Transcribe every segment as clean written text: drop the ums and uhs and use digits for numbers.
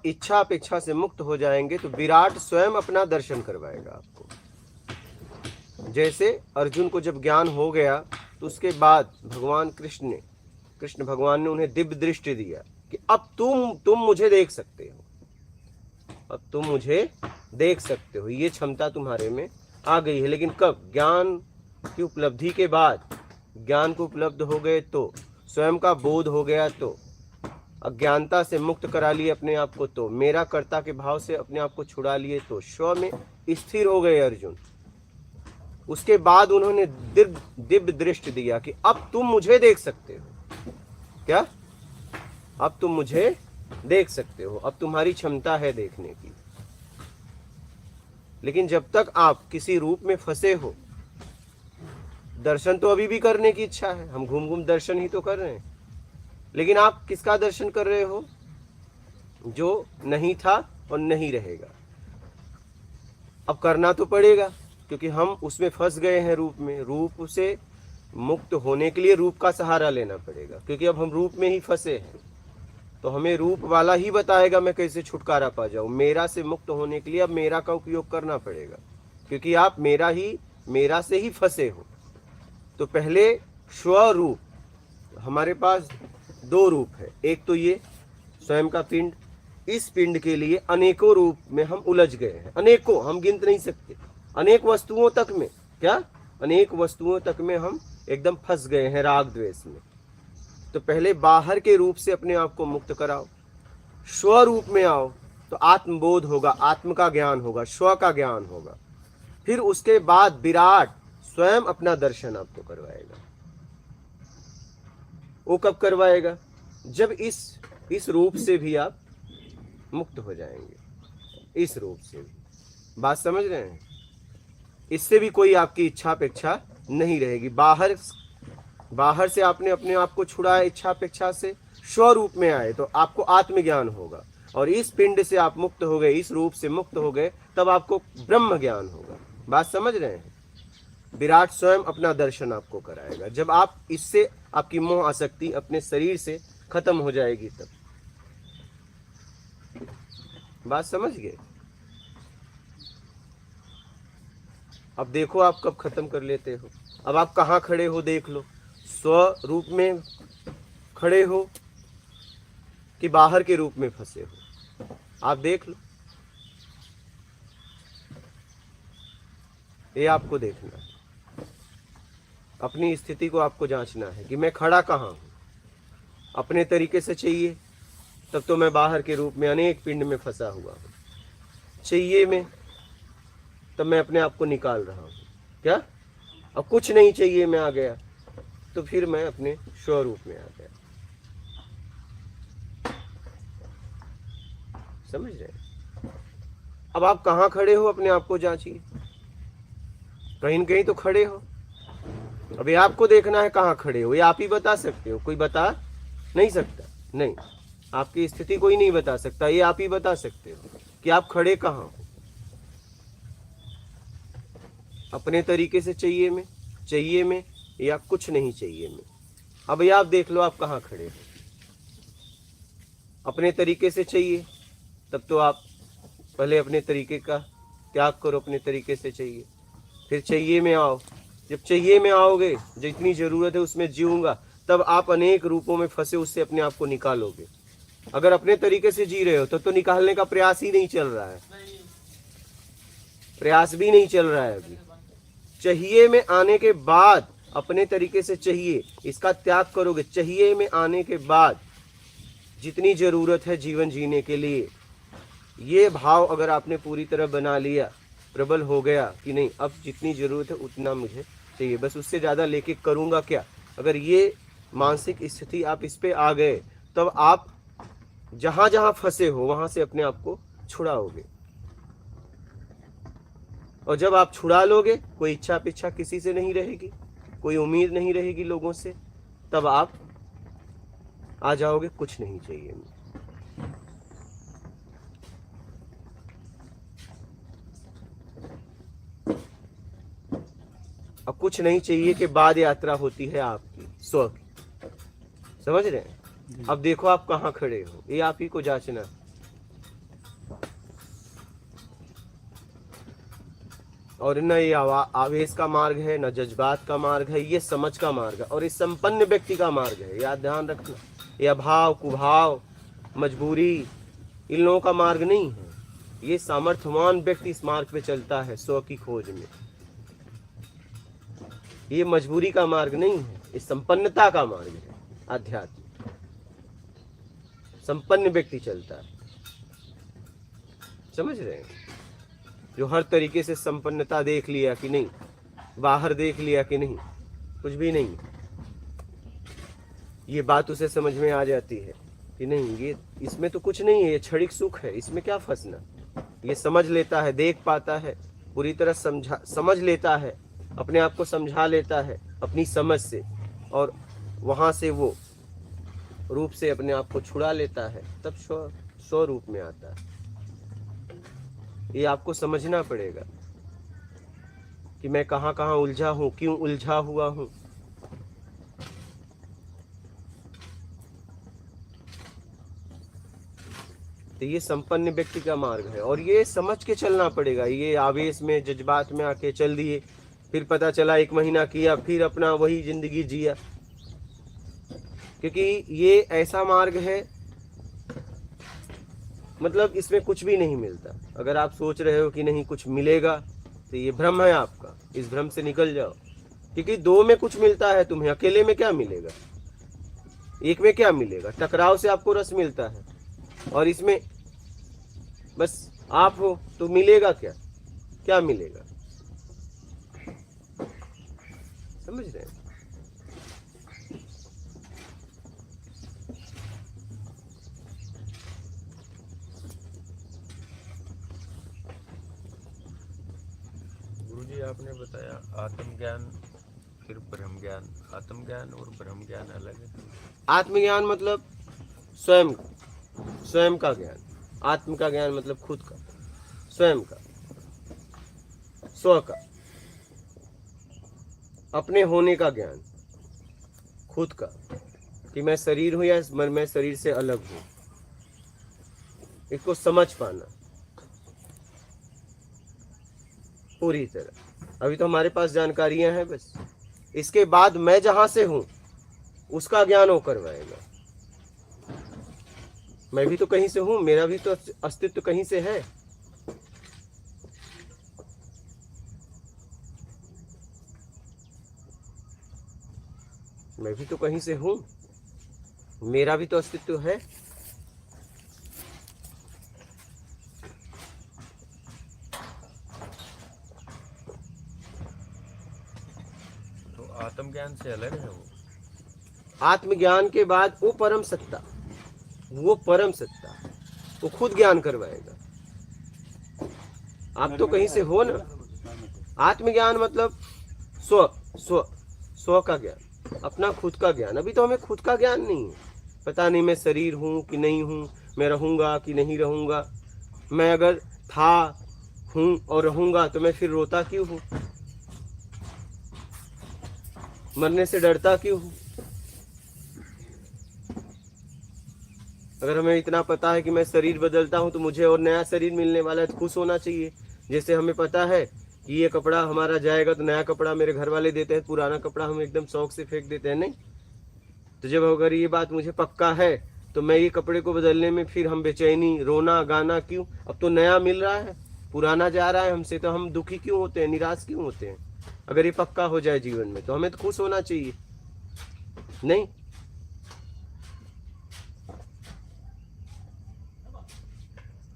इच्छा अपेक्षा से मुक्त हो जाएंगे तो विराट स्वयं अपना दर्शन करवाएगा आपको। जैसे अर्जुन को जब ज्ञान हो गया तो उसके बाद भगवान कृष्ण भगवान ने उन्हें दिव्य दृष्टि दिया कि अब तुम मुझे देख सकते हो, अब तुम मुझे देख सकते हो, ये क्षमता तुम्हारे में आ गई है। लेकिन कब? ज्ञान की उपलब्धि के बाद। ज्ञान को उपलब्ध हो गए तो, स्वयं का बोध हो गया तो, अज्ञानता से मुक्त करा लिए अपने आप को तो, मेरा कर्ता के भाव से अपने आप को छुड़ा लिए तो, स्व में स्थिर हो गए अर्जुन। उसके बाद उन्होंने दिव्य दृष्टि दिया कि अब तुम मुझे देख सकते हो। क्या? अब तुम मुझे देख सकते हो, अब तुम्हारी क्षमता है देखने की। लेकिन जब तक आप किसी रूप में फंसे हो, दर्शन तो अभी भी करने की इच्छा है, हम घूम घूम दर्शन ही तो कर रहे हैं, लेकिन आप किसका दर्शन कर रहे हो? जो नहीं था और नहीं रहेगा। अब करना तो पड़ेगा क्योंकि हम उसमें फंस गए हैं रूप में। रूप से मुक्त होने के लिए रूप का सहारा लेना पड़ेगा, क्योंकि अब हम रूप में ही फंसे हैं। तो हमें रूप वाला ही बताएगा मैं कैसे छुटकारा पा जाऊं। मेरा से मुक्त होने के लिए अब मेरा का उपयोग करना पड़ेगा, क्योंकि आप मेरा से ही फंसे हो। तो पहले स्वरूप, हमारे पास दो रूप है। एक तो ये स्वयं का पिंड, इस पिंड के लिए अनेकों रूप में हम उलझ गए हैं, अनेकों, हम गिनत नहीं सकते। अनेक वस्तुओं तक में, क्या? अनेक वस्तुओं तक में हम एकदम फंस गए हैं राग द्वेष में। तो पहले बाहर के रूप से अपने आप को मुक्त कराओ, स्वरूप में आओ तो आत्मबोध होगा, आत्म का ज्ञान होगा, स्व का ज्ञान होगा। फिर उसके बाद विराट स्वयं अपना दर्शन आपको करवाएगा। वो कब करवाएगा? जब इस रूप से भी आप मुक्त हो जाएंगे, इस रूप से भी। बात समझ रहे हैं? इससे भी कोई आपकी इच्छा अपेक्षा नहीं रहेगी। बाहर से आपने अपने आप को छुड़ाया इच्छा अपेक्षा से, स्वरूप में आए तो आपको आत्मज्ञान होगा। और इस पिंड से आप मुक्त हो गए, इस रूप से मुक्त हो गए, तब आपको ब्रह्म ज्ञान होगा। बात समझ रहे हैं? विराट स्वयं अपना दर्शन आपको कराएगा। जब आप इससे, आपकी मोह आसक्ति अपने शरीर से खत्म हो जाएगी तब। बात समझ गए? अब देखो आप कब खत्म कर लेते हो। अब आप कहाँ खड़े हो देख लो, स्वरूप में खड़े हो कि बाहर के रूप में फंसे हो, आप देख लो। ये आपको देखना है, अपनी स्थिति को आपको जांचना है कि मैं खड़ा कहाँ हूँ। अपने तरीके से चाहिए तब तो मैं बाहर के रूप में अनेक पिंड में फंसा हुआ हूँ। चाहिए में तब मैं अपने आप को निकाल रहा हूँ। क्या? अब कुछ नहीं चाहिए मैं आ गया तो फिर मैं अपने स्वरूप में आ गया। समझ रहे? अब आप कहाँ खड़े हो अपने आप को जांचिए। कहीं न कहीं तो खड़े हो। अभी आपको देखना है कहाँ खड़े हो, ये आप ही बता सकते हो, कोई बता नहीं सकता। नहीं, आपकी स्थिति कोई नहीं बता सकता, ये आप ही बता सकते हो कि आप खड़े कहाँ हो। अपने तरीके से चाहिए में या कुछ नहीं चाहिए में। अब ये आप देख लो आप कहाँ खड़े हो। अपने तरीके से चाहिए तब तो आप पहले अपने तरीके का त्याग करो, अपने तरीके से चाहिए, फिर चाहिए में आओ। जब चाहिए में आओगे, जितनी जरूरत है उसमें जीऊंगा, तब आप अनेक रूपों में फंसे उससे अपने आप को निकालोगे। अगर अपने तरीके से जी रहे हो तो निकालने का प्रयास ही नहीं चल रहा है, प्रयास भी नहीं चल रहा है अभी। चाहिए में आने के बाद अपने तरीके से चाहिए, इसका त्याग करोगे। चाहिए में आने के बाद जितनी जरूरत है जीवन जीने के लिए, ये भाव अगर आपने पूरी तरह बना लिया, प्रबल हो गया कि नहीं अब जितनी जरूरत है उतना मुझे चाहिए, बस उससे ज्यादा लेके करूंगा क्या। अगर ये मानसिक स्थिति आप इस पे आ गए, तब आप जहां जहां फंसे हो वहां से अपने आप को छुड़ाओगे। और जब आप छुड़ा लोगे, कोई इच्छा अपेक्षा किसी से नहीं रहेगी, कोई उम्मीद नहीं रहेगी लोगों से, तब आप आ जाओगे कुछ नहीं चाहिए। अब कुछ नहीं चाहिए के बाद यात्रा होती है आपकी स्व की। समझ रहे हैं? अब देखो आप कहाँ खड़े हो, ये आप ही को जांचना। और न ये आवेश का मार्ग है, न जज्बात का मार्ग है, ये समझ का मार्ग है और ये संपन्न व्यक्ति का मार्ग है। याद ध्यान रखना, ये अभाव, कुभाव, मजबूरी, इन लोगों का मार्ग नहीं है। ये सामर्थ्यवान व्यक्ति इस मार्ग पे चलता है स्व की खोज में। ये मजबूरी का मार्ग नहीं है, ये संपन्नता का मार्ग है। आध्यात्म संपन्न व्यक्ति चलता है, समझ रहे हैं? जो हर तरीके से संपन्नता देख लिया कि नहीं, बाहर देख लिया कि नहीं, कुछ भी नहीं, ये बात उसे समझ में आ जाती है कि नहीं, ये इसमें तो कुछ नहीं है, ये क्षणिक सुख है, इसमें क्या फंसना। ये समझ लेता है, देख पाता है, पूरी तरह समझ लेता है, अपने आप को समझा लेता है अपनी समझ से, और वहां से वो रूप से अपने आप को छुड़ा लेता है, तब स्व रूप में आता है। ये आपको समझना पड़ेगा कि मैं कहाँ कहाँ उलझा हूं, क्यों उलझा हुआ हूं। तो ये संपन्न व्यक्ति का मार्ग है और ये समझ के चलना पड़ेगा। ये आवेश में, जज्बात में आके चल दिए, फिर पता चला 1 महीना किया, फिर अपना वही जिंदगी जिया, क्योंकि ये ऐसा मार्ग है, मतलब इसमें कुछ भी नहीं मिलता। अगर आप सोच रहे हो कि नहीं कुछ मिलेगा, तो ये भ्रम है आपका, इस भ्रम से निकल जाओ। क्योंकि 2 में कुछ मिलता है तुम्हें, अकेले में क्या मिलेगा, एक में क्या मिलेगा। टकराव से आपको रस मिलता है और इसमें बस आप हो तो मिलेगा क्या, क्या मिलेगा, समझ रहे हैं? गुरुजी आपने बताया आत्मज्ञान फिर ब्रह्म ज्ञान, आत्मज्ञान और ब्रह्म ज्ञान अलग है। आत्मज्ञान मतलब स्वयं का ज्ञान। आत्म का ज्ञान मतलब खुद का, स्वयं का, स्व का, अपने होने का ज्ञान, खुद का, कि मैं शरीर हूं या मैं शरीर से अलग हूं, इसको समझ पाना पूरी तरह। अभी तो हमारे पास जानकारियां हैं बस, इसके बाद मैं जहां से हूं उसका ज्ञान वो करवाएगा। मैं भी तो कहीं से हूं, मेरा भी तो अस्तित्व कहीं से है। मैं भी तो कहीं से हूं, मेरा भी तो अस्तित्व है। तो आत्मज्ञान से अलग है वो। आत्मज्ञान के बाद वो परम सत्ता, वो परम सत्ता, वो खुद ज्ञान करवाएगा। आप तो कहीं से हो ना। आत्मज्ञान मतलब स्व स्व स्व का ज्ञान, अपना खुद का ज्ञान। अभी तो हमें खुद का ज्ञान नहीं है, पता नहीं मैं शरीर हूं कि नहीं हूं, मैं रहूंगा कि नहीं रहूंगा, मैं अगर था, हूं और रहूंगा तो मैं फिर रोता क्यों हूं, मरने से डरता क्यों हूं। अगर हमें इतना पता है कि मैं शरीर बदलता हूं तो मुझे और नया शरीर मिलने वाला है तो खुश होना चाहिए। जैसे हमें पता है कि ये कपड़ा हमारा जाएगा तो नया कपड़ा मेरे घर वाले देते हैं, पुराना कपड़ा हम एकदम शौक से फेंक देते हैं, नहीं। तो जब अगर ये बात मुझे पक्का है तो मैं ये कपड़े को बदलने में फिर हम बेचैनी, रोना गाना क्यों। अब तो नया मिल रहा है, पुराना जा रहा है हमसे, तो हम दुखी क्यों होते हैं, निराश क्यों होते हैं। अगर ये पक्का हो जाए जीवन में तो हमें तो खुश होना चाहिए, नहीं।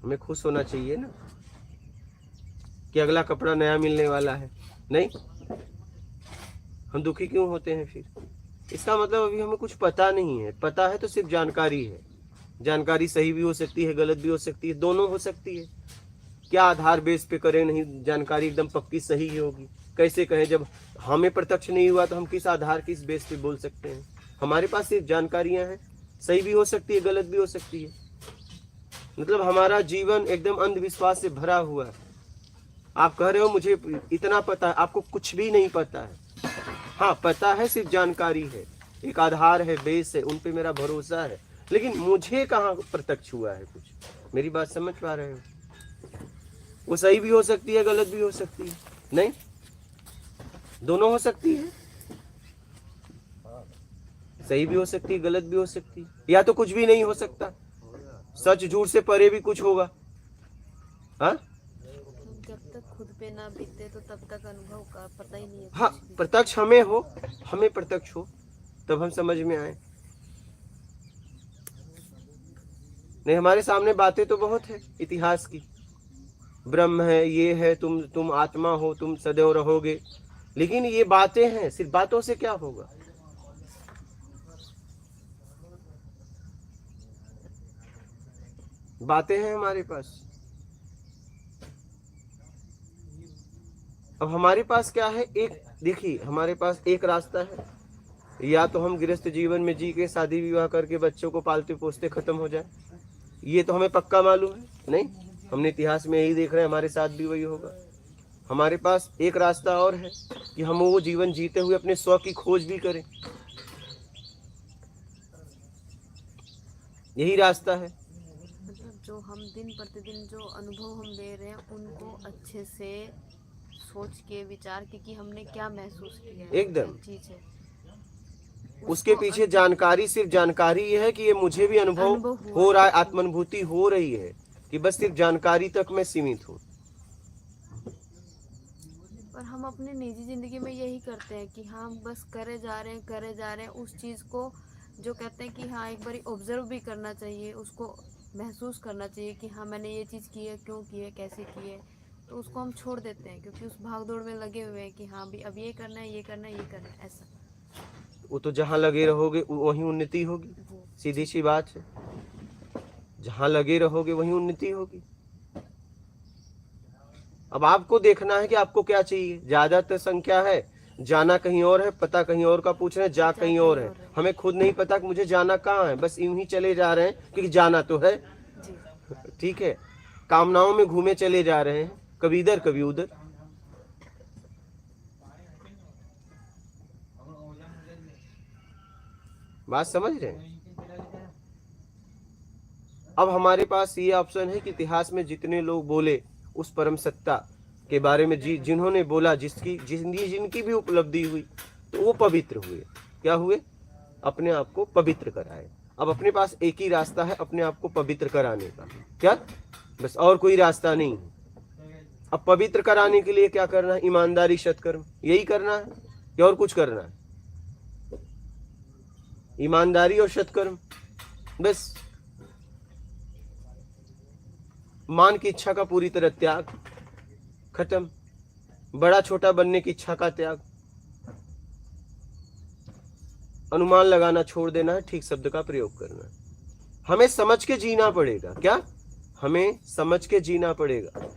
हमें खुश होना चाहिए ना कि अगला कपड़ा नया मिलने वाला है, नहीं। हम दुखी क्यों होते हैं फिर। इसका मतलब अभी हमें कुछ पता नहीं है। पता है तो सिर्फ जानकारी है। जानकारी सही भी हो सकती है, गलत भी हो सकती है, दोनों हो सकती है। क्या आधार बेस पे करें, नहीं जानकारी एकदम पक्की सही ही होगी, कैसे कहें। जब हमें प्रत्यक्ष नहीं हुआ तो हम किस आधार, किस बेस पे बोल सकते हैं। हमारे पास सिर्फ जानकारियां हैं, सही भी हो सकती है, गलत भी हो सकती है। मतलब हमारा जीवन एकदम अंधविश्वास से भरा हुआ है। आप कह रहे हो मुझे इतना पता है, आपको कुछ भी नहीं पता है। हाँ पता है, सिर्फ जानकारी है, एक आधार है, बेस है, उन पे मेरा भरोसा है, लेकिन मुझे कहाँ प्रत्यक्ष हुआ है कुछ। मेरी बात समझ पा रहे हो। वो सही भी हो सकती है, गलत भी हो सकती है। नहीं, दोनों हो सकती है, सही भी हो सकती है, गलत भी हो सकती है, या तो कुछ भी नहीं हो सकता, सच झूठ से परे भी कुछ होगा। हाँ जब तक खुद पे ना बीते तो तब तक अनुभव का पता ही नहीं है हाँ, कुछ भी। प्रत्यक्ष हमें हो, हमें प्रत्यक्ष हो, तब हम समझ में आए। नहीं, हमारे सामने बातें तो बहुत है इतिहास की, ब्रह्म है, ये है, तुम आत्मा हो, तुम सदैव रहोगे, लेकिन ये बातें हैं, सिर्फ बातों से क्या होगा? बातें हैं हमारे पास। अब हमारे पास क्या है? एक देखिए, हमारे पास एक रास्ता है, या तो हम गृहस्थ जीवन में जी के शादी विवाह करके बच्चों को पालते पोसते खत्म हो जाए, ये तो हमें पक्का मालूम है। नहीं, हमने इतिहास में यही देख रहे हैं, हमारे साथ भी वही होगा। हमारे पास एक रास्ता और है कि हम वो जीवन जीते हुए अपने स्व की खोज भी करें, यही रास्ता है। मतलब जो हम दिन प्रतिदिन जो अनुभव हम ले रहे हैं उनको अच्छे से सोच के विचार के कि हमने क्या महसूस किया है, एकदम। क्या चीज है, उसके पीछे जानकारी, सिर्फ जानकारी ये है कि ये मुझे भी अनुभव अनुभव हुआ हो रहा है, है। आत्मानुभूति हो रही है, कि बस सिर्फ जानकारी तक मैं सीमित हूँ। पर हम अपनी निजी जिंदगी में यही करते हैं कि हम बस करे जा रहे हैं उस चीज को, जो कहते हैं कि हाँ एक बार ऑब्जर्व भी करना चाहिए, उसको महसूस करना चाहिए कि हाँ मैंने ये चीज़ की है, क्यों की है, कैसे की है, तो उसको हम छोड़ देते हैं क्योंकि उस भाग दौड़ में लगे हुए हैं कि हाँ भी अब ये करना है, ये करना है, ये करना है, ऐसा। वो तो जहाँ लगे रहोगे वहीं उन्नति होगी, वो सीधी सी बात है, जहाँ लगे रहोगे वहीं उन्नति होगी। अब आपको देखना है कि आपको क्या चाहिए। ज्यादातर संख्या है जाना कहीं और है, पता कहीं और का पूछ रहे हैं, जा कहीं और है। हमें खुद नहीं पता कि मुझे जाना कहाँ है, बस यूं ही चले जा रहे हैं क्योंकि जाना तो है। जी ठीक है, कामनाओं में घूमे चले जा रहे हैं, कभी इधर कभी उधर। बात समझ रहे हैं? अब हमारे पास ये ऑप्शन है कि इतिहास में जितने लोग बोले उस परम सत्ता के बारे में, जिन्होंने बोला, जिनकी भी उपलब्धि हुई, तो वो पवित्र हुए। क्या हुए? अपने आप को पवित्र कराए। अब अपने पास एक ही रास्ता है अपने आप को पवित्र कराने का, क्या? बस, और कोई रास्ता नहीं है। अब पवित्र कराने के लिए क्या करना है? ईमानदारी, सत्कर्म, यही करना है या और कुछ करना है? ईमानदारी और सत्कर्म, बस। मान की इच्छा का पूरी तरह त्याग, खत्म। बड़ा छोटा बनने की इच्छा का त्याग, अनुमान लगाना छोड़ देना है, ठीक शब्द का प्रयोग करना है। हमें समझ के जीना पड़ेगा। क्या? हमें समझ के जीना पड़ेगा।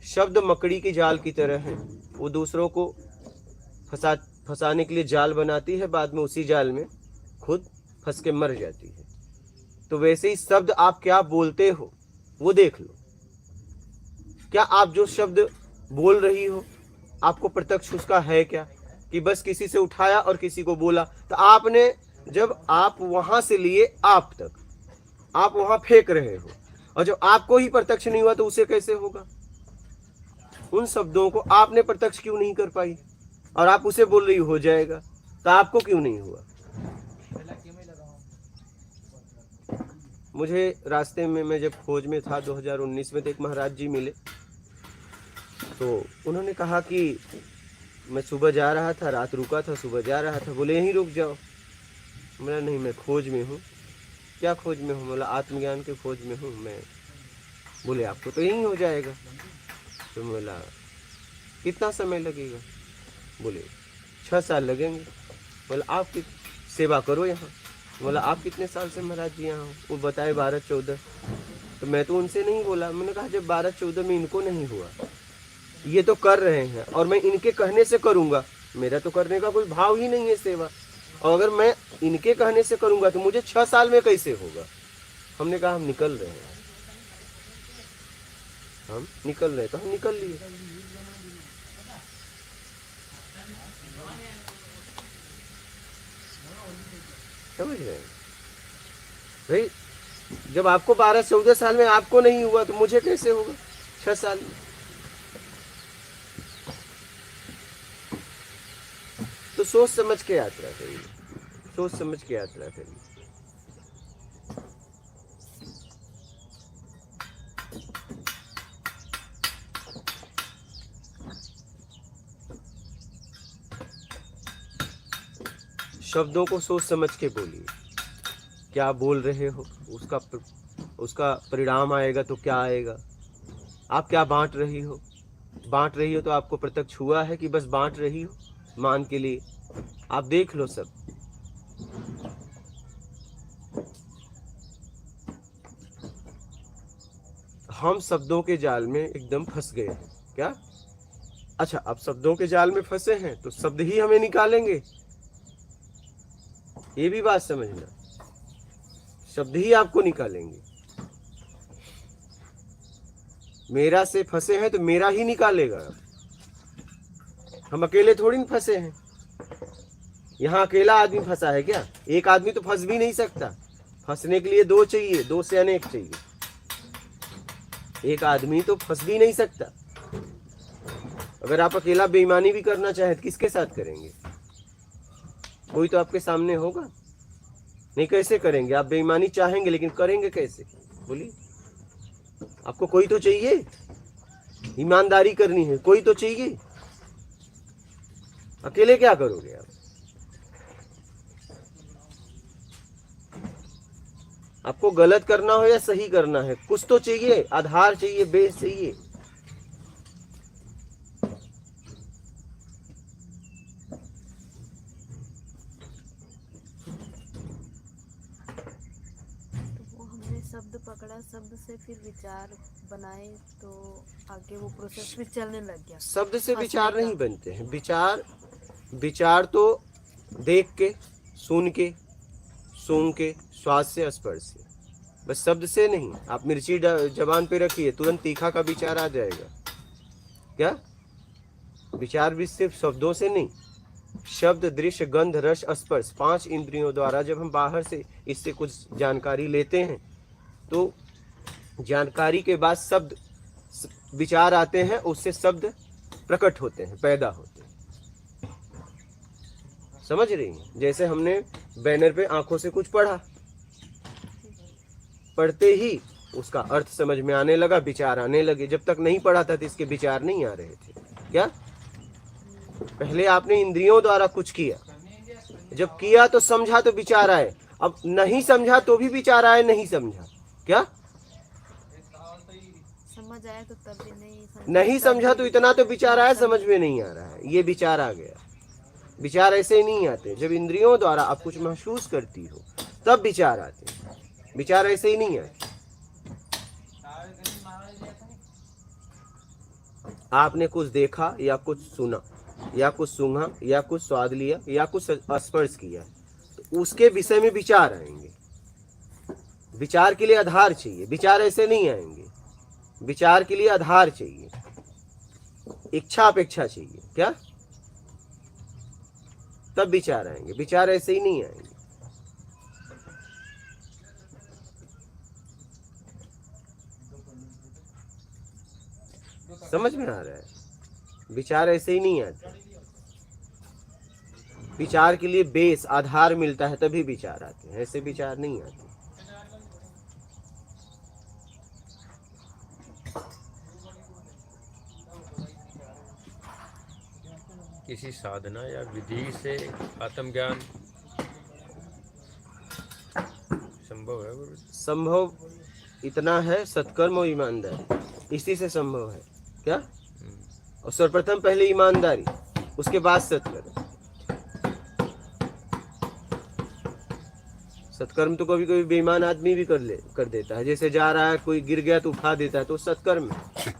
शब्द मकड़ी की जाल की तरह है, वो दूसरों को फंसाने के लिए जाल बनाती है, बाद में उसी जाल में खुद फंस के मर जाती है। तो वैसे ही शब्द आप क्या बोलते हो वो देख लो। क्या आप जो शब्द बोल रही हो आपको प्रत्यक्ष उसका है क्या? कि बस किसी से उठाया और किसी को बोला, तो आपने जब आप वहां से लिए आप तक, आप वहां फेंक रहे हो, और जब आपको ही प्रत्यक्ष नहीं हुआ तो उसे कैसे होगा? उन शब्दों को आपने प्रत्यक्ष क्यों नहीं कर पाई और आप उसे बोल रही हो जाएगा, तो आपको क्यों नहीं हुआ? मुझे रास्ते में, मैं जब खोज में था 2019 में, तो एक महाराज जी मिले, तो उन्होंने कहा कि मैं सुबह जा रहा था, रात रुका था, सुबह जा रहा था, बोले यहीं रुक जाओ। बोला नहीं, मैं खोज में हूँ। क्या खोज में हूँ? बोला आत्मज्ञान के खोज में हूँ मैं। बोले आपको तो यहीं हो जाएगा। तो बोला कितना समय लगेगा? बोले 6 साल लगेंगे। बोला आप सेवा करो यहाँ। बोला आप कितने साल से महाराज जी यहाँ हो? वो बताए 12-14। तो मैं तो उनसे नहीं बोला, मैंने कहा जब 12-14 में इनको नहीं हुआ, ये तो कर रहे हैं और मैं इनके कहने से करूंगा, मेरा तो करने का कोई भाव ही नहीं है सेवा, और अगर मैं इनके कहने से करूंगा तो मुझे 6 साल में कैसे होगा? हमने कहा हम निकल रहे हैं, हम निकल रहे, तो हम निकल लिए। समझ रहे हैं भाई? जब आपको 12-14 साल में आपको नहीं हुआ तो मुझे कैसे होगा 6 साल में? सोच समझ के यात्रा करिए, सोच समझ के यात्रा करिए। शब्दों को सोच समझ के बोलिए, क्या बोल रहे हो, उसका परिणाम आएगा तो क्या आएगा। आप क्या बांट रही हो, तो आपको प्रत्यक्ष हुआ है कि बस बांट रही हो मान के लिए। आप देख लो सब। हम शब्दों के जाल में एकदम फंस गए हैं क्या? अच्छा, अब शब्दों के जाल में फंसे हैं तो शब्द ही हमें निकालेंगे, ये भी बात समझना। शब्द ही आपको निकालेंगे। मेरा से फंसे हैं तो मेरा ही निकालेगा। हम अकेले थोड़ी फंसे हैं। यहाँ अकेला आदमी फंसा है क्या? एक आदमी तो फंस भी नहीं सकता। फंसने के लिए दो चाहिए, दो से अनेक चाहिए। एक आदमी तो फंस भी नहीं सकता। अगर आप अकेला बेईमानी भी करना चाहें तो किसके साथ करेंगे? कोई तो आपके सामने होगा। नहीं, कैसे करेंगे? आप बेईमानी चाहेंगे लेकिन करेंगे कैसे? बोलिए। आपको कोई तो चाहिए, ईमानदारी करनी है, कोई तो चाहिए। अकेले क्या करोगे आप? आपको गलत करना हो या सही करना है, कुछ तो चाहिए, आधार चाहिए, बेस चाहिए। शब्द पकड़ा, शब्द से फिर विचार बनाए तो आगे वो प्रोसेस फिर चलने लग गया। शब्द से विचार नहीं बनते हैं। विचार तो देख के, सुन के, सूंघ के, स्वाद से, स्पर्श से, बस शब्द से नहीं। आप मिर्ची जबान पे रखिए, तुरंत तीखा का विचार आ जाएगा क्या? विचार भी सिर्फ शब्दों से नहीं। शब्द, दृश्य, गंध, रस, स्पर्श, 5 इंद्रियों द्वारा जब हम बाहर से इससे कुछ जानकारी लेते हैं तो जानकारी के बाद शब्द, विचार आते हैं, उससे शब्द प्रकट होते हैं, पैदा होते हैं। समझ रही हैं? जैसे हमने बैनर पे आंखों से कुछ पढ़ा, पढ़ते ही उसका अर्थ समझ में आने लगा, विचार आने लगे। जब तक नहीं पढ़ा था तो इसके विचार नहीं आ रहे थे क्या? पहले आपने इंद्रियों द्वारा कुछ किया, जब किया तो समझा तो विचार आए। अब नहीं समझा तो भी विचार आए, नहीं समझा क्या? समझ आया तो तब भी नहीं समझा तो इतना तो विचार आया, समझ में नहीं आ रहा है, ये विचार आ गया। विचार ऐसे ही नहीं आते। जब इंद्रियों द्वारा आप कुछ महसूस करती हो तब विचार आते हैं, विचार ऐसे ही नहीं आते। आपने कुछ देखा या कुछ सुना या कुछ सूंघा या कुछ स्वाद लिया या कुछ स्पर्श किया तो उसके विषय में विचार आएंगे। विचार के लिए आधार चाहिए, विचार ऐसे नहीं आएंगे। विचार के लिए आधार चाहिए, इच्छा अपेक्षा चाहिए क्या? तब विचार आएंगे, विचार ऐसे ही नहीं आएंगे। समझ में आ रहा है? विचार ऐसे ही नहीं आते। विचार के लिए बेस, आधार मिलता है तभी विचार आते हैं, ऐसे विचार नहीं आते। किसी साधना या विधि से आत्मज्ञान संभव है गुरु? संभव इतना है, सत्कर्म और ईमानदारी, इसी से संभव है क्या? और सर्वप्रथम पहले ईमानदारी, उसके बाद सत्कर्म। सत्कर्म तो कभी कभी बेईमान आदमी भी कर देता है। जैसे जा रहा है, कोई गिर गया तो उठा देता है, तो सत्कर्म है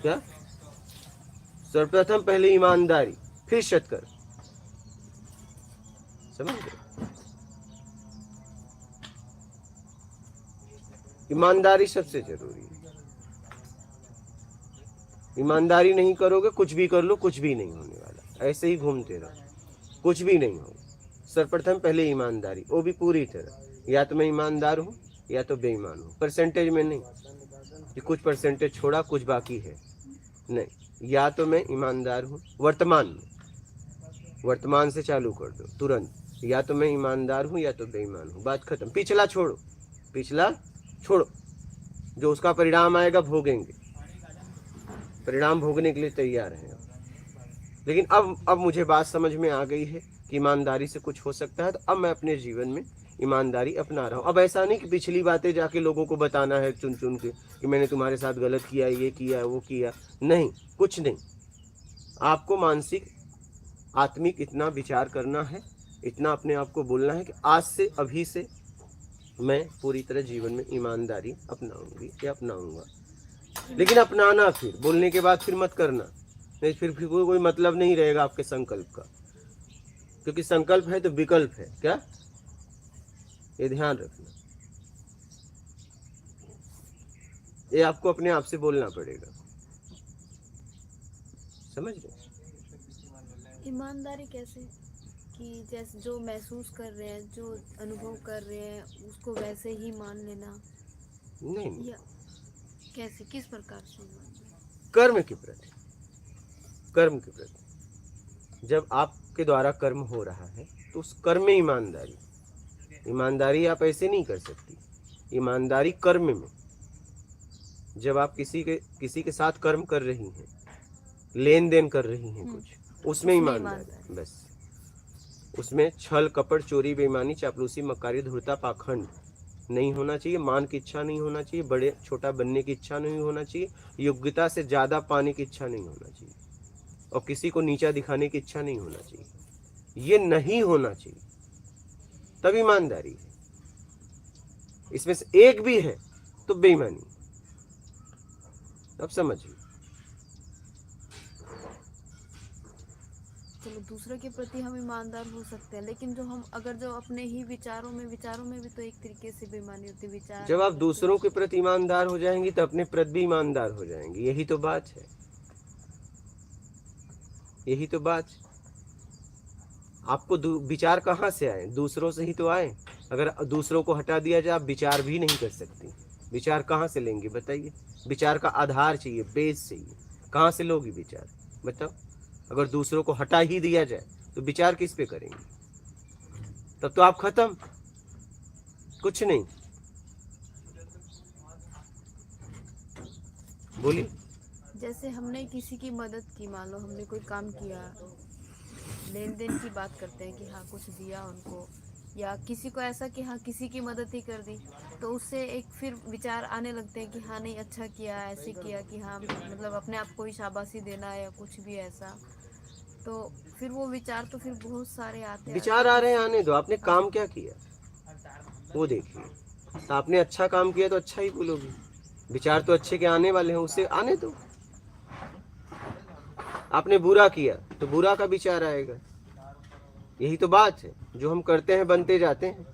क्या? सर्वप्रथम पहले ईमानदारी, फिर सत्कर्म। समझ गए? ईमानदारी सबसे जरूरी है। ईमानदारी नहीं करोगे, कुछ भी कर लो, कुछ भी नहीं होने वाला। ऐसे ही घूमते रहो, कुछ भी नहीं होगा। सर्वप्रथम पहले ईमानदारी, वो भी पूरी तरह। या तो मैं ईमानदार हूँ या तो बेईमान हूँ, परसेंटेज में नहीं कि कुछ परसेंटेज छोड़ा कुछ बाकी है, नहीं। या तो मैं ईमानदार हूँ वर्तमान में, वर्तमान से चालू कर दो तुरंत, या तो मैं ईमानदार हूँ या तो बेईमान हूँ, बात खत्म। पिछला छोड़ो, पिछला छोड़ो, जो उसका परिणाम आएगा भोगेंगे, परिणाम भोगने के लिए तैयार हैं। लेकिन अब मुझे बात समझ में आ गई है कि ईमानदारी से कुछ हो सकता है, तो अब मैं अपने जीवन में ईमानदारी अपना रहा हूँ। अब ऐसा नहीं कि पिछली बातें जाके लोगों को बताना है चुन चुन के कि मैंने तुम्हारे साथ गलत किया, ये किया, वो किया, नहीं, कुछ नहीं। आपको मानसिक आत्मिक इतना विचार करना है, इतना अपने आप को बोलना है कि आज से, अभी से मैं पूरी तरह जीवन में ईमानदारी अपनाऊंगी या अपनाऊंगा। लेकिन अपनाना, फिर बोलने के बाद फिर मत करना, नहीं फिर कोई मतलब नहीं रहेगा आपके संकल्प का, क्योंकि संकल्प है तो विकल्प है क्या, ये ध्यान रखना। ये आपको अपने आप से बोलना पड़ेगा, समझ गए? ईमानदारी कैसे कि जैसे जो महसूस कर रहे हैं, जो अनुभव कर रहे हैं, उसको वैसे ही मान लेना, नहीं, या कैसे, किस प्रकार से ईमानदारी? कर्म के प्रति, कर्म के प्रति जब आपके द्वारा कर्म हो रहा है तो उस कर्म में ईमानदारी, ईमानदारी आप ऐसे नहीं कर सकती। ईमानदारी कर्म में, जब आप किसी के साथ कर्म कर रही हैं, लेन देन कर रही हैं कुछ, उसमें ईमानदारी, बस उसमें छल कपट चोरी बेईमानी चापलूसी मक्कारी धूर्तता पाखंड नहीं होना चाहिए, मान की इच्छा नहीं होना चाहिए, बड़े छोटा बनने की इच्छा नहीं होना चाहिए, योग्यता से ज्यादा पाने की इच्छा नहीं होना चाहिए, और किसी को नीचा दिखाने की इच्छा नहीं होना चाहिए। ये नहीं होना चाहिए, तब ईमानदारी है। इसमें से एक भी है तो बेईमानी। अब समझिए। चलो, दूसरों के प्रति हम ईमानदार हो सकते हैं, लेकिन जो हम अगर जो अपने ही विचारों में भी तो एक तरीके से बेईमानी होती है। विचार, जब आप दूसरों के प्रति ईमानदार हो जाएंगी तो अपने प्रति भी ईमानदार हो जाएंगी। यही तो बात है, यही तो बात है। आपको विचार कहाँ से आए? दूसरों से ही तो आए। अगर दूसरों को हटा दिया जाए, आप विचार भी नहीं कर सकती। विचार कहाँ से लेंगे बताइए? विचार का आधार चाहिए, बेस चाहिए। कहाँ से लोगी विचार बताओ? अगर दूसरों को हटा ही दिया जाए तो विचार किस पे करेंगे? तब तो आप खत्म, कुछ नहीं। बोलिए। जैसे हमने किसी की मदद की, मान लो हमने कोई काम किया, लेन देन की बात करते हैं कि हाँ कुछ दिया उनको, या किसी को ऐसा कि हाँ किसी की मदद ही कर दी, तो उससे एक फिर विचार आने लगते हैं कि हाँ नहीं अच्छा किया, ऐसे किया कि हाँ मतलब अपने आप को ही शाबाशी देना या कुछ भी ऐसा। तो फिर वो विचार तो फिर बहुत सारे आते हैं। विचार आ रहे हैं, आने दो। आपने काम क्या किया वो देखिए। तो आपने अच्छा काम किया तो अच्छा ही बोलोगे। विचार तो अच्छे के आने वाले हैं, उसे आने दो। आपने बुरा किया तो बुरा का विचार आएगा। यही तो बात है, जो हम करते हैं बनते जाते हैं।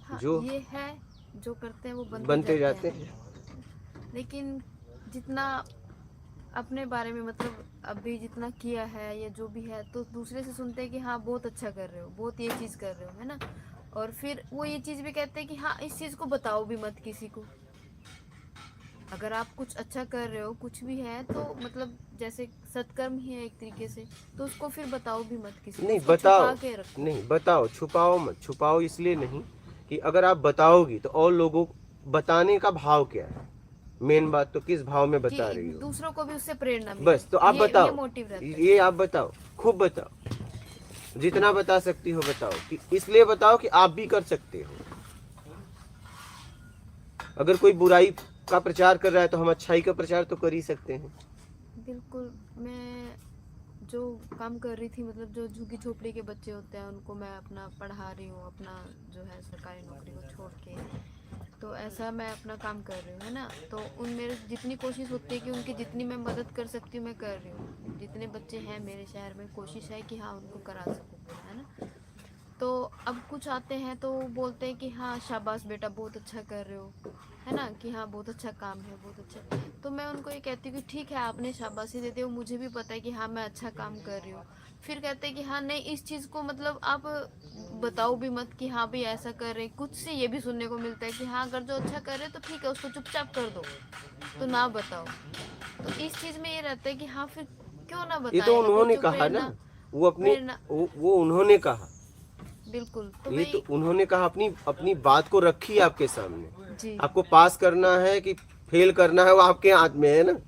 हाँ, जो ये है, जो करते हैं वो बनते जाते हैं। लेकिन जितना अपने बारे में मतलब अभी जितना किया है या जो भी है, तो दूसरे से सुनते हैं कि हाँ बहुत अच्छा कर रहे हो, बहुत ये चीज़ कर रहे हो, है ना। और फिर वो ये चीज़ भी कहते हैं कि हाँ इस चीज़ को बताओ भी मत किसी को। अगर आप कुछ अच्छा कर रहे हो, कुछ भी है, तो मतलब जैसे सत्कर्म ही है एक तरीके से, तो उसको फिर बताओ भी मत किसी को। नहीं, उसको बताओ छुपा के रखो। नहीं, बताओ, छुपाओ मत। छुपाओ इसलिए नहीं कि अगर आप बताओगी तो और लोगों को बताने का भाव क्या है, मेन बात तो किस भाव में बता कि रही हो। दूसरों को भी उससे प्रेरणा मिले। बस तो आप बताओ, ये मोटिव रहता है। ये आप बताओ, खूब बताओ, जितना बता सकती हो बताओ। कि इसलिए बताओ कि आप भी कर सकते हो। अगर कोई बुराई का प्रचार कर रहा है तो हम अच्छाई का प्रचार तो कर ही सकते हैं। बिल्कुल। मैं जो काम कर रही थी, मतलब जो झुग्गी झोपड़ी के बच्चे होते हैं उनको मैं अपना पढ़ा रही हूँ, अपना जो है सरकारी नौकरी को छोड़ के, तो ऐसा मैं अपना काम कर रही हूँ, है ना। तो उन मेरे जितनी कोशिश होती है कि उनकी जितनी मैं मदद कर सकती हूँ मैं कर रही हूँ। जितने बच्चे हैं मेरे शहर में, कोशिश है कि हाँ उनको करा सकूँ, है ना। तो अब कुछ आते हैं तो बोलते हैं कि हाँ शाबाश बेटा, बहुत अच्छा कर रहे हो, है ना, कि हाँ बहुत अच्छा काम है, बहुत अच्छा। तो मैं उनको ये कहती हूँ कि ठीक है, आपने शाबाशी देते हो, मुझे भी पता है कि हाँ मैं अच्छा काम कर रही हूँ। फिर कहते हैं कि हाँ नहीं, इस चीज़ को मतलब आप बताओ भी मत कि हाँ भाई ऐसा कर रहे हैं। कुछ से ये भी सुनने को मिलता है कि हाँ अगर जो अच्छा कर रहे तो ठीक है, उसको चुपचाप कर दो, तो ना बताओ। तो इस चीज़ में ये रहता है कि हाँ फिर क्यों ना बताएं। ये तो उन्होंने जो कहा प्रेरणा, ना, वो अपनी प्रेरणा वो उन्होंने कहा, बिल्कुल। तो ये मैं तो उन्होंने कहा, अपनी अपनी बात को रखी आपके सामने। जी आपको पास करना है कि फेल करना है वो आपके हाथ में है ना।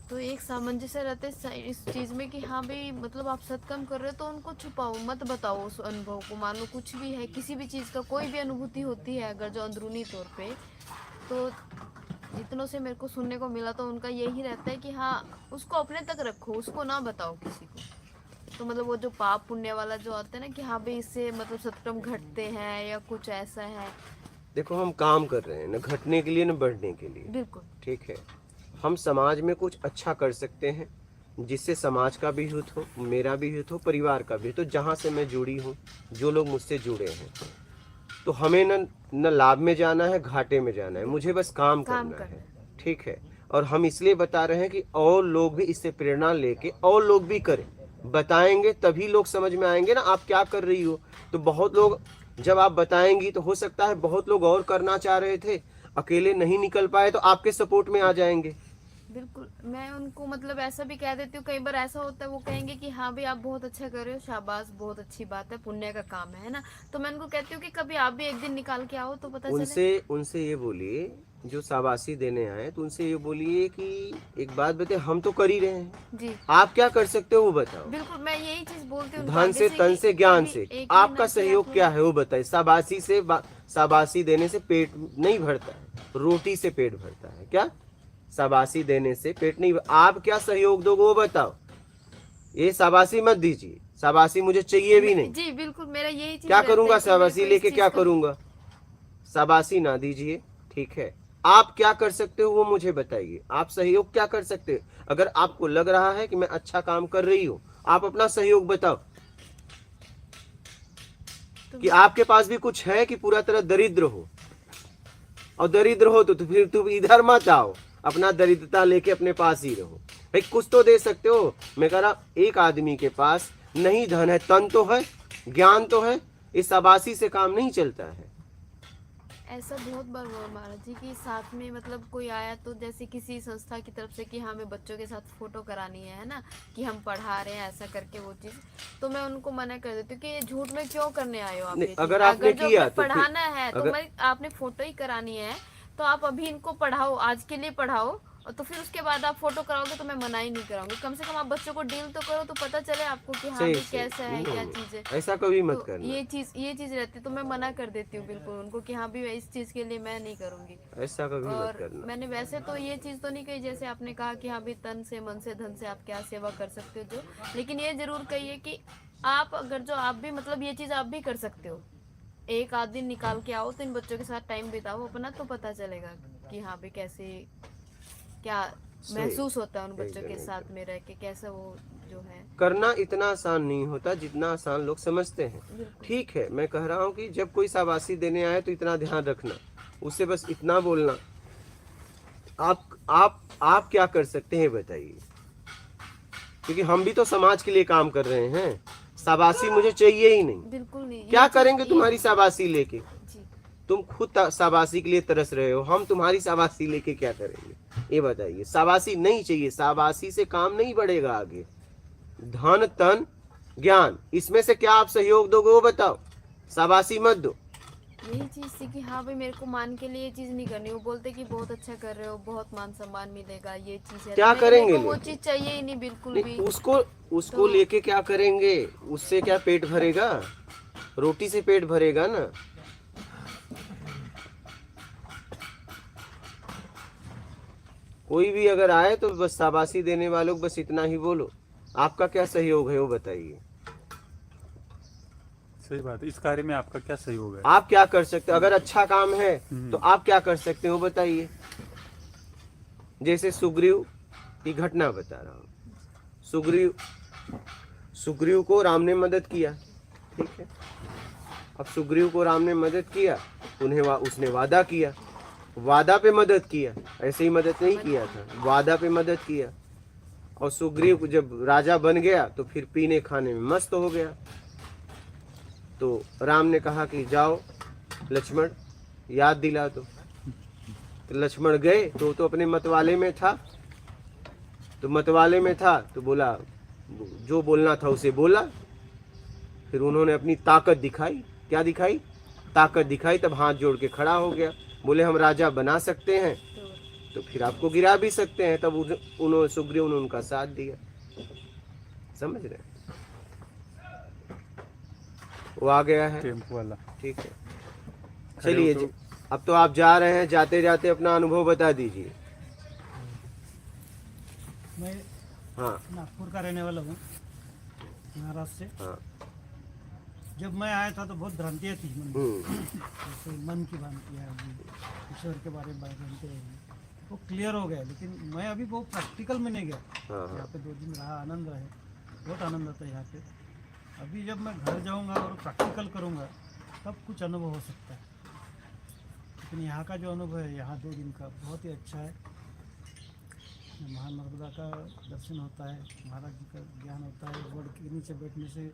तो एक सामंजस्य रहता है इस चीज में कि हाँ भाई मतलब आप सत्कर्म कर रहे हो तो उनको छुपाओ मत, बताओ उस अनुभव को। मान लो कुछ भी है, किसी भी चीज का कोई भी अनुभूति होती है अगर जो अंदरूनी तौर पे, तो जितनों से मेरे को सुनने को मिला तो उनका यही रहता है कि हाँ उसको अपने तक रखो, उसको ना बताओ किसी को। तो मतलब वो जो पाप पुण्य वाला जो आता है ना कि हाँ भाई इससे मतलब सत्कर्म घटते हैं या कुछ ऐसा है। देखो हम काम कर रहे हैं न घटने के लिए न बढ़ने के लिए, बिल्कुल ठीक है। हम समाज में कुछ अच्छा कर सकते हैं जिससे समाज का भी हित हो, मेरा भी हित हो, परिवार का भी। तो जहाँ से मैं जुड़ी हूँ, जो लोग मुझसे जुड़े हैं, तो हमें न लाभ में जाना है, घाटे में जाना है, मुझे बस काम करना है, ठीक है। और हम इसलिए बता रहे हैं कि और लोग भी इससे प्रेरणा लेके और लोग भी करें। बताएंगे तभी लोग समझ में आएंगे ना आप क्या कर रही हो। तो बहुत लोग जब आप बताएंगी तो हो सकता है बहुत लोग और करना चाह रहे थे, अकेले नहीं निकल पाए, तो आपके सपोर्ट में आ जाएंगे। बिल्कुल। मैं उनको मतलब ऐसा भी कह देती हूँ, कई बार ऐसा होता है वो कहेंगे कि हाँ भाई आप बहुत अच्छा कर रहे हो, शाबाश, बहुत अच्छी बात है, पुण्य का काम है ना। तो मैं उनको कहती हूँ कि कभी आप भी एक दिन निकाल के आओ तो पता चले। उनसे ये बोलिए, जो शाबाशी देने आए तो उनसे ये बोलिए कि एक बात बताइए, हम तो कर ही रहे हैं, जी आप क्या कर सकते हो वो बताओ। बिल्कुल, मैं यही चीज बोलती हूँ उनको धन आगे से, तन कि से, ज्ञान अभी से एक आपका महीना से सहयोग आप क्या है वो बताइए। शाबाशी देने से पेट नहीं भरता है, रोटी से पेट भरता है। क्या शाबाशी देने से पेट नहीं आप क्या सहयोग दोगे वो बताओ। ये शाबाशी मत दीजिए, शाबाशी मुझे चाहिए भी नहीं। जी बिल्कुल, मेरा यही चीज क्या रहता है करूंगा कि मेरे शाबाशी को इस लेके, चीज क्या का करूंगा। शाबाशी ना दीजिए, ठीक है। आप क्या कर सकते हो वो मुझे बताइए, आप सहयोग क्या कर सकते हो। अगर आपको लग रहा है कि मैं अच्छा काम कर रही हूँ, आप अपना सहयोग बताओ तो कि आपके पास भी कुछ है कि पूरा तरह दरिद्र हो। और दरिद्र हो तो फिर तुम इधर मत आओ, अपना दरिद्रता लेके अपने पास ही रहो। भाई कुछ तो दे सकते हो। मैं कह रहा एक आदमी के पास नहीं धन है, तन तो है, ज्ञान तो है, इस शाबाशी से काम नहीं चलता है। ऐसा बहुत बार हुआ महाराज जी कि साथ में मतलब कोई आया तो जैसे किसी संस्था की तरफ से कि हमें बच्चों के साथ फोटो करानी है ना, कि हम पढ़ा रहे हैं ऐसा करके वो चीज, तो मैं उनको मना कर देती हूँ कि ये झूठ में क्यों करने आए हो आप। नहीं, ये चीज अगर आपने जो किया हमें तो फिर पढ़ाना है तो अगर मैं आपने फोटो ही करानी है तो आप अभी इनको पढ़ाओ, आज के लिए पढ़ाओ, और तो फिर उसके बाद आप फोटो कराओगे तो मैं मना ही नहीं कराऊंगी। कम से कम आप बच्चों को डील तो करो तो पता चले आपको कि हाँ सही भाई सही, कैसा है, क्या चीज है। ऐसा कभी मत तो करना, ये चीज रहती है तो मैं मना कर देती हूँ बिल्कुल उनको कि हाँ भी इस चीज के लिए मैं नहीं करूंगी। ऐसा कभी मत और करना। मैंने वैसे तो ये चीज तो नहीं कही जैसे आपने कहा कि हाँ भी तन से, मन से, धन से आप क्या सेवा कर सकते हो जो, लेकिन ये जरूर कहिए कि आप अगर जो आप भी मतलब ये चीज आप भी कर सकते हो, एक आध दिन निकाल के आओ तो इन बच्चों के साथ टाइम बिताओ अपना, तो पता चलेगा कि हाँ भी कैसे क्या महसूस होता है उन बच्चों के साथ में रह के, कैसा वो जो है करना इतना आसान नहीं होता जितना आसान लोग समझते हैं। बिल्कुल। ठीक है, मैं कह रहा हूँ कि जब कोई शाबाशी देने आए तो इतना ध्यान रखना, उससे बस इतना बोलना, आप क्या कर सकते हैं बताइए, क्योंकि हम भी तो समाज के लिए काम कर रहे हैं। शाबाशी मुझे चाहिए ही नहीं। बिल्कुल नहीं। क्या करेंगे तुम्हारी शाबाशी लेके। जी तुम खुद शाबाशी के लिए तरस रहे हो, हम तुम्हारी शाबाशी लेके क्या करेंगे ये बताइए। शाबाशी नहीं चाहिए, शाबाशी से काम नहीं बढ़ेगा आगे। धन, तन, ज्ञान, इसमें से क्या आप सहयोग दोगे वो बताओ, शाबाशी मत दो। यही चीज थी कि हाँ भाई मेरे को मान के लिए ये चीज नहीं करनी। वो बोलते कि बहुत अच्छा कर रहे हो, बहुत मान सम्मान मिलेगा, ये चीज है, क्या तो करेंगे मेरे को वो लेके? चीज चाहिए ही नहीं बिल्कुल नहीं, भी। उसको तो लेके क्या करेंगे, उससे क्या पेट भरेगा, रोटी से पेट भरेगा ना। कोई भी अगर आए तो बस शाबाशी देने वालों को बस इतना ही बोलो, आपका क्या सहयोग है वो बताइए। सही बात है। इस कार्य में आपका क्या सहयोग है? आप क्या कर सकते हो, अगर अच्छा काम है तो आप क्या कर सकते हो बताइए। जैसे सुग्रीव की घटना बता रहा हूँ। सुग्रीव को राम ने मदद किया, ठीक है। अब सुग्रीव को राम ने मदद किया, उसने वादा किया, वादा पे मदद किया, ऐसे ही मदद नहीं किया था, वादा पे मदद किया। और सुग्रीव जब राजा बन गया तो फिर पीने खाने में मस्त हो गया। तो राम ने कहा कि जाओ लक्ष्मण याद दिला दो। तो लक्ष्मण गए तो अपने मतवाले में था, तो बोला जो बोलना था उसे बोला, फिर उन्होंने अपनी ताकत दिखाई। क्या दिखाई? ताकत दिखाई। तब हाथ जोड़ के खड़ा हो गया, बोले हम राजा बना सकते हैं तो फिर आपको गिरा भी सकते हैं। तब उन्होंने सुग्रीव ने उनका साथ दिया। समझ रहे हैं? वो आ गया है, टेम्पो वाला। ठीक है। चलिए अब तो आप जा रहे हैं, जाते जाते अपना अनुभव बता दीजिए। मैं हाँ नागपुर का रहने वाला हूँ, महाराष्ट्र से। हाँ। जब मैं आया था तो बहुत भ्रांतियाँ थी मन में। हम्म, जैसे मन की भ्रांतियाँ होगी, ईश्वर के बारे में भ्रांति होगी, वो क्लियर हो गया। लेकिन मैं अभी वो प्रैक्टिकल में नहीं गया। हाँ यहाँ हाँ। पे 2 दिन रहा, आनंद रहे, बहुत आनंद आता है यहाँ पे। अभी जब मैं घर जाऊँगा और प्रैक्टिकल करूँगा तब कुछ अनुभव हो सकता है। लेकिन यहाँ का जो अनुभव है यहाँ 2 दिन का बहुत ही अच्छा है। महान नर्मदा का दर्शन होता है, महाराज जी का ज्ञान होता है, वड के नीचे बैठने से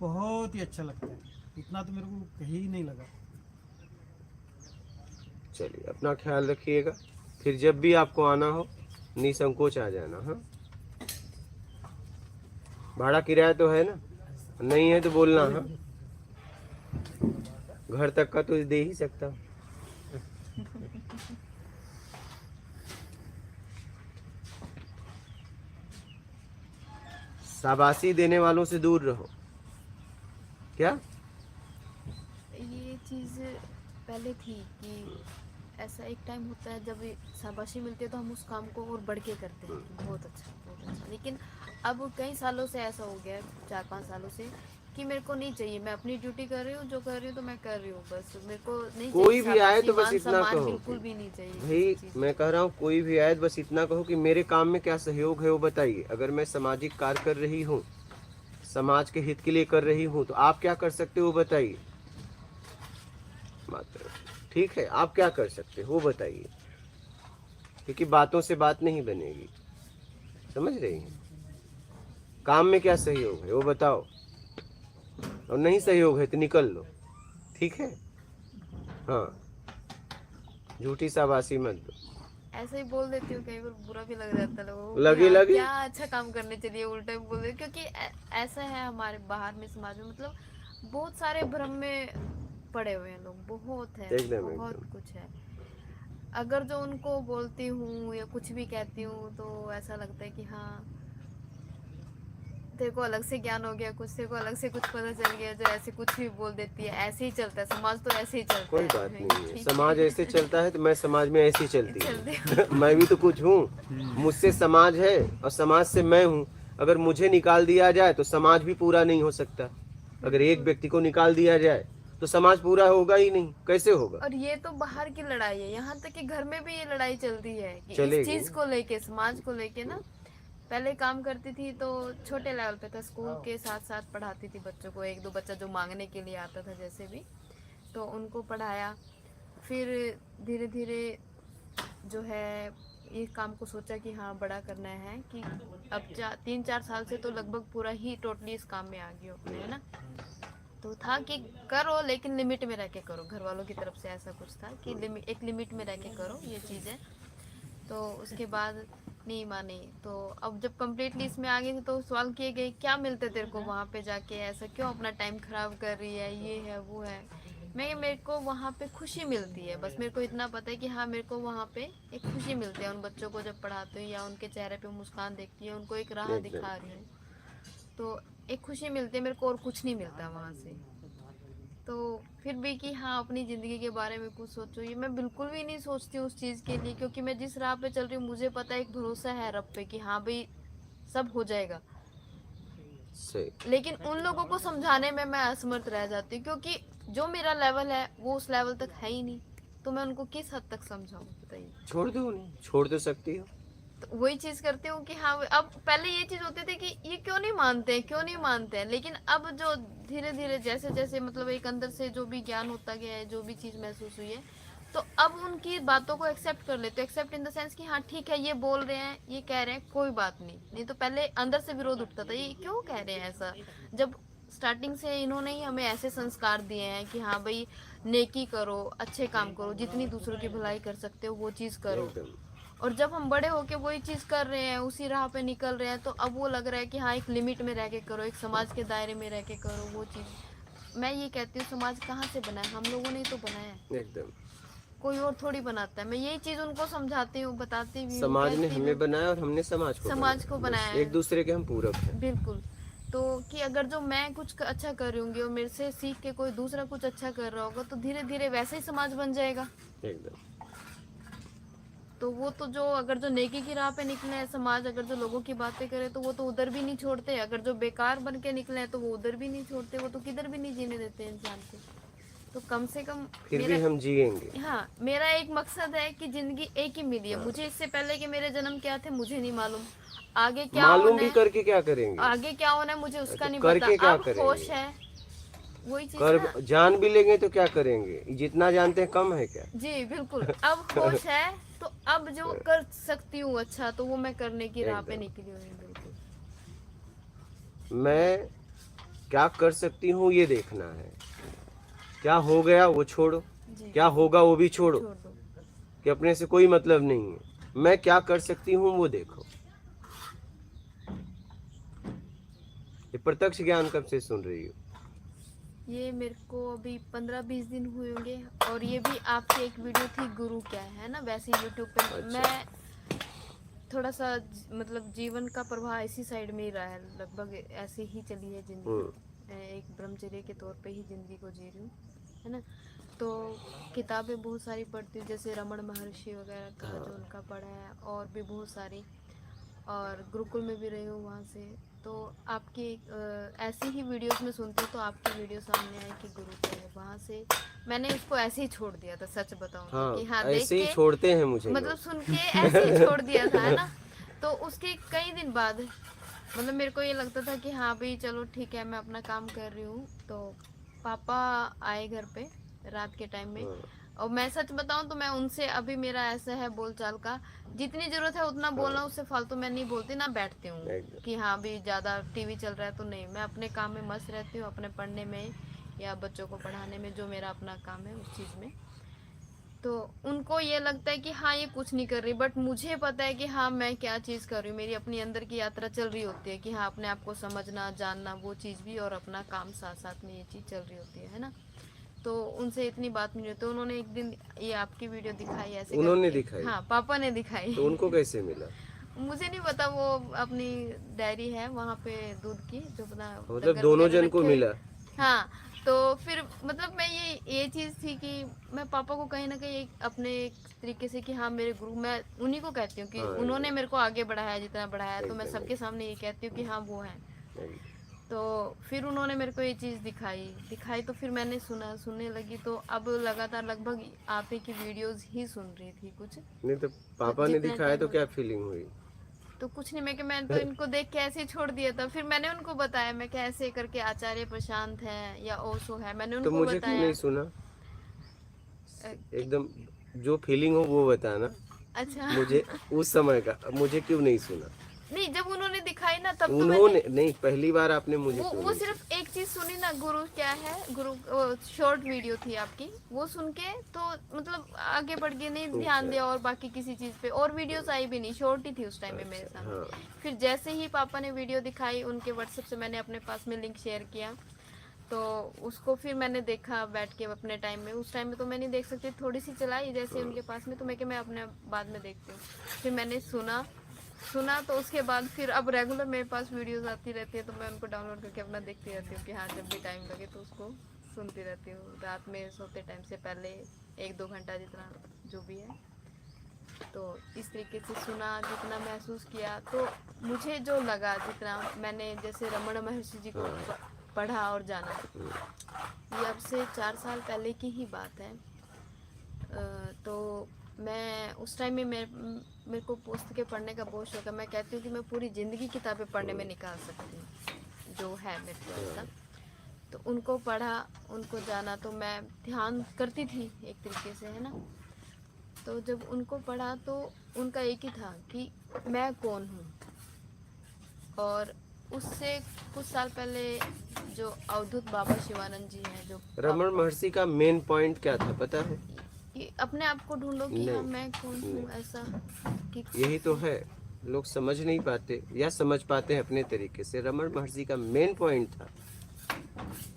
बहुत ही अच्छा लगता है। इतना तो मेरे को कहीं ही नहीं लगा। चलिए अपना ख्याल रखिएगा, फिर जब भी आपको आना हो निसंकोच आ जाना। हाँ, भाड़ा किराया तो है ना? नहीं है तो बोलना। हाँ, घर तक का तो दे ही सकता हूं। शाबाशी देने वालों से दूर रहो। क्या? ये चीज़ पहले थी कि ऐसा एक टाइम होता है जब शाबाशी मिलती है तो हम उस काम को और बढ़ के करते हैं कि बहुत अच्छा बहुत अच्छा। लेकिन अब कई सालों से ऐसा हो गया है, 4-5 सालों से, कि मेरे को नहीं चाहिए। मैं अपनी ड्यूटी कर रही हूँ, जो कर रही हूँ तो मैं कर रही हूँ, बस मेरे को नहीं चाहिए कोई भी आए तो शाबाशी, बस मान इतना सम्मान कहो बिल्कुल भी नहीं चाहिए भाई, किसी चीज़ मैं कह रहा हूँ कोई भी आए तो बस इतना कहो कि मेरे काम में क्या सहयोग है वो बताइए। अगर मैं सामाजिक कार्य कर रही हूँ, समाज के हित के लिए कर रही हूँ, तो आप क्या कर सकते हो वो बताइए मात्र। ठीक है, आप क्या कर सकते हो वो बताइए, क्योंकि बातों से बात नहीं बनेगी। समझ रही हैं? काम में क्या सहयोग है वो बताओ, और नहीं सहयोग है तो निकल लो। ठीक है? हाँ, झूठी शाबाशी मत दो। ऐसा ही बोल देती हूँ, कई बार बुरा भी लग जाता है लोगों को लगे कि हाँ, लगे। क्या अच्छा काम करने चलिए उल्टा बोल दे। क्योंकि ऐसा है हमारे बाहर में समाज में, मतलब बहुत सारे भ्रम में पड़े हुए हैं लोग, बहुत है, एकदम, बहुत एकदम। कुछ है। अगर जो उनको बोलती हूँ या कुछ भी कहती हूँ तो ऐसा लगता है कि हाँ तेरे को अलग से ज्ञान हो गया, कुछ तेरे को अलग से कुछ पता चल गया, जो ऐसे कुछ भी बोल देती है। ऐसे ही चलता है समाज, तो ऐसे ही चलता कोई है। बात नहीं है, ठीक समाज ऐसे चलता है तो मैं समाज में ऐसी चलती चलते हूँ। मैं भी तो कुछ हूँ, मुझसे समाज है और समाज से मैं हूँ। अगर मुझे निकाल दिया जाए तो समाज भी पूरा नहीं हो सकता। अगर एक व्यक्ति को निकाल दिया जाए तो समाज पूरा होगा ही नहीं। कैसे होगा? और ये तो बाहर की लड़ाई है, यहाँ तक कि घर में भी ये लड़ाई चलती है कि चलेगी। इस चीज को लेके, समाज को लेके ना। पहले काम करती थी तो छोटे लेवल पे था, स्कूल के साथ साथ पढ़ाती थी बच्चों को। 1-2 बच्चा जो मांगने के लिए आता था जैसे भी, तो उनको पढ़ाया। फिर धीरे धीरे जो है ये काम को सोचा कि हाँ बड़ा करना है, कि अब 3-4 साल से तो लगभग पूरा ही टोटली इस काम में आ गई अपने, है ना। तो था कि करो लेकिन लिमिट में रह के करो। घर वालों की तरफ से ऐसा कुछ था कि एक लिमिट में रह के करो ये चीज़ें। तो उसके बाद नहीं माने। तो अब जब कम्प्लीटली इसमें आ गई तो सवाल किए गए क्या मिलता है तेरे को वहाँ पे जाके, ऐसा क्यों अपना टाइम खराब कर रही है, ये है वो है। मेरे को वहाँ पे खुशी मिलती है, बस मेरे को इतना पता है कि हाँ मेरे को वहाँ पे एक खुशी मिलती है उन बच्चों को जब पढ़ाती हूँ या उनके चेहरे पे मुस्कान देखती है, उनको एक राह दिखा रही हूँ, तो एक खुशी मिलती है मेरे को, और कुछ नहीं मिलता वहाँ से। तो फिर भी कि हाँ अपनी ज़िंदगी के बारे में कुछ सोचो, ये मैं बिल्कुल भी नहीं सोचती उस चीज़ के लिए, क्योंकि मैं जिस राह पे चल रही हूँ मुझे पता है, एक भरोसा है रब पे कि हाँ भाई सब हो जाएगा। सही। लेकिन उन लोगों को समझाने में मैं असमर्थ रह जाती हूँ, क्योंकि जो मेरा लेवल है वो उस लेवल तक है ही नहीं, तो मैं उनको किस हद तक समझाऊँ बताइए। छोड़ दो उन्हें, छोड़ तो सकती हो। तो वही चीज करती हूँ कि हाँ अब पहले ये चीज होती थी कि ये क्यों नहीं मानते हैं, क्यों नहीं मानते हैं। लेकिन अब जो धीरे धीरे जैसे जैसे मतलब एक अंदर से जो भी ज्ञान होता गया है, जो भी चीज महसूस हुई है, तो अब उनकी बातों को एक्सेप्ट कर लेते, एक्सेप्ट इन द सेंस कि हाँ ठीक है ये बोल रहे हैं, ये कह रहे हैं, कोई बात नहीं। नहीं तो पहले अंदर से विरोध उठता था, ये क्यों कह रहे हैं ऐसा, जब स्टार्टिंग से इन्होंने ही हमें ऐसे संस्कार दिए हैं कि हाँ भाई नेकी करो, अच्छे काम करो, जितनी दूसरों की भलाई कर सकते हो वो चीज़ करो। एकदम। और जब हम बड़े होके वही चीज कर रहे हैं, उसी राह पे निकल रहे हैं, तो अब वो लग रहा है कि हाँ एक लिमिट में रह के करो, एक समाज के दायरे में रह के करो वो चीज। मैं ये कहती हूँ समाज कहाँ से बना है, हम लोगों ने ही तो बनाया है, एकदम। कोई और थोड़ी बनाता है। मैं यही चीज उनको समझाती हूँ, बताती भी हूँ, समाज ने कहती हमें हूँ। बनाया और हमने समाज को को बस बनाया है। एक दूसरे के हम पूरक हैं। बिल्कुल। तो कि अगर जो मैं कुछ अच्छा कर रही हूँगी और मेरे से सीख के कोई दूसरा कुछ अच्छा कर रहा होगा, तो धीरे धीरे वैसे ही समाज बन जाएगा। एकदम। तो वो तो जो अगर जो नेकी की राह पे निकले हैं समाज, अगर जो लोगों की बातें करे तो वो तो उधर भी नहीं छोड़ते, अगर जो बेकार बन के निकले हैं तो वो उधर भी नहीं छोड़ते, वो तो किधर भी नहीं जीने देते इंसान को। तो कम से कम फिर भी हम जिएंगे। हाँ, मेरा एक मकसद है कि जिंदगी एक ही मिली है मुझे। इससे पहले कि मेरे जन्म क्या थे मुझे नहीं मालूम, आगे क्या मालूम होना भी है, करके क्या करेंगे? आगे क्या होना है मुझे उसका नहीं करके पता। क्या अब करेंगे? होश है, वही चीज कर ना। जान भी लेंगे तो क्या करेंगे? जितना जानते हैं कम है क्या? जी बिल्कुल। अब होश है तो अब जो कर सकती हूँ अच्छा, तो वो मैं करने की राह पे एकदम। निकली हुई हूँ। बिल्कुल। मैं क्या कर सकती हूँ ये देखना है, क्या हो गया वो छोड़ो, जी, क्या होगा वो भी छोड़ो, छोड़ दो। कि अपने से कोई मतलब नहीं है। मैं क्या कर सकती हूँ वो देखो। ये प्रत्यक्ष ज्ञान कब से सुन रही हो? ये मेरे को अभी 15-20 दिन हुए होंगे, और ये भी आपकी एक वीडियो थी गुरु क्या है ना, वैसे यूट्यूब पे। अच्छा। मैं थोड़ा सा मतलब जीवन का प्रवाह इसी साइड में ही रहा है, लगभग ऐसे ही चली है जिंदगी। एक ब्रह्मचर्य के तौर पे ही जिंदगी को जी रही हूँ, है ना। तो किताबें बहुत सारी पढ़ती हूँ, जैसे रमण महर्षि वगैरह का जो उनका पढ़ा है, और भी बहुत सारी, और गुरुकुल में भी रही हूँ वहाँ से। तो आपकी ऐसी ही वीडियोस में सुनती हूँ, तो आपकी वीडियो सामने आई कि गुरु क्या है, वहाँ से मैंने उसको ऐसे ही छोड़ दिया था, सच बताऊँ तो। हाँ, कि हाँ ऐसे ही देख के छोड़ते हैं मुझे मतलब लोग। सुन के ऐसे ही छोड़ दिया था, है ना। तो उसके कई दिन बाद मतलब मेरे को ये लगता था कि हाँ भाई चलो ठीक है, मैं अपना काम कर रही हूँ। तो पापा आए घर पे रात के टाइम में, और मैं सच बताऊं तो मैं उनसे अभी मेरा ऐसा है बोलचाल का, जितनी जरूरत है उतना बोलना, उससे फालतू मैं नहीं बोलती ना बैठती हूँ एकदम। कि हाँ भी ज्यादा टीवी चल रहा है तो नहीं। मैं अपने काम में मस्त रहती हूँ, अपने पढ़ने में या बच्चों को पढ़ाने में, जो मेरा अपना काम है उस चीज में। तो उनको ये लगता है कि हाँ ये कुछ नहीं कर रही, बट मुझे पता है कि हाँ मैं क्या चीज़ कर रही हूँ। मेरी अपनी अंदर की यात्रा चल रही होती है कि हाँ अपने आप को समझना जानना, वो चीज़ भी, और अपना काम साथ साथ में ये चीज़ चल रही होती है ना। तो उनसे इतनी बात नहीं होती। उन्होंने एक दिन ये आपकी वीडियो दिखाई ऐसे उन्होंने करके। दिखाई? हाँ पापा ने दिखाई। तो उनको कैसे मिला? मुझे नहीं पता, वो अपनी डायरी है वहाँ पे दूध की, जो अपना मतलब डंगर दोनों वगैरह जन को रखे। मिला? हाँ। तो फिर मतलब मैं ये चीज़ थी कि मैं पापा को कहीं ना कहीं अपने एक तरीके से कि हाँ मेरे गुरु, मैं उन्हीं को कहती हूँ कि हाँ, उन्होंने मेरे को आगे बढ़ाया जितना बढ़ाया, तो मैं एकदम, सबके सामने ये कहती हूँ कि हाँ वो है। एकदम। तो फिर उन्होंने मेरे को ये चीज़ दिखाई तो फिर मैंने सुनने लगी। तो अब लगातार लगभग आप ही की वीडियोस ही सुन रही थी कुछ। नहीं तो पापा ने जितना दिखाया तो टाइम क्या फीलिंग हुई? तो कुछ नहीं, मैं तो इनको देख के ऐसे ही छोड़ दिया था। फिर मैंने उनको बताया, मैं क्या ऐसे करके आचार्य प्रशांत है या ओशो है, मैंने तो उनको मुझे क्यों बताया। नहीं सुना? एकदम जो फीलिंग हो वो बताना अच्छा। मुझे। उस समय का मुझे क्यों नहीं सुना? नहीं, जब उन्होंने दिखाई ना तब तो उन्होंने नहीं, पहली बार आपने मुझे क्यों वो नहीं सिर्फ एक चीज सुनी ना, गुरु क्या है, गुरु शॉर्ट वीडियो थी आपकी, वो सुन के तो मतलब आगे बढ़ के नहीं ध्यान दिया, और बाकी किसी चीज पे और वीडियोस आई भी नहीं, शॉर्ट ही थी उस टाइम में मेरे अच्छा, सामने। हाँ। फिर जैसे ही पापा ने वीडियो दिखाई, उनके व्हाट्सएप से मैंने अपने पास में लिंक शेयर किया, तो उसको फिर मैंने देखा बैठ के अपने टाइम में। उस टाइम में तो मैं नहीं देख सकती, थोड़ी सी चलाई जैसे उनके पास में, तो मैं अपने बाद में देखती हूँ। फिर मैंने सुना, तो उसके बाद फिर अब रेगुलर मेरे पास वीडियोस आती रहती है, तो मैं उनको डाउनलोड करके अपना देखती रहती हूँ कि हाँ जब भी टाइम लगे तो उसको सुनती रहती हूँ। रात में सोते टाइम से पहले 1-2 घंटा जितना जो भी है। तो इस तरीके से सुना, जितना महसूस किया, तो मुझे जो लगा, जितना मैंने जैसे रमण महर्षि जी को पढ़ा और जाना, ये अब से 4 साल पहले की ही बात है। तो मैं उस टाइम में मेरे को पुस्तकें पढ़ने का बहुत शौक है। मैं कहती हूँ कि मैं पूरी ज़िंदगी किताबें पढ़ने में निकाल सकती हूँ, जो है मेरे को ऐसा। तो उनको पढ़ा, उनको जाना, तो मैं ध्यान करती थी एक तरीके से, है ना। तो जब उनको पढ़ा तो उनका एक ही था कि मैं कौन हूँ। और उससे कुछ साल पहले जो अवधूत बाबा शिवानंद जी हैं, जो रमण महर्षि का मेन पॉइंट क्या था पता है? कि अपने आप को ढूंढो कि नहीं, हाँ मैं कौन हूँ, ऐसा कि यही तो है, लोग समझ नहीं पाते या समझ पाते हैं अपने तरीके से। रमन महर्षि का मेन पॉइंट था,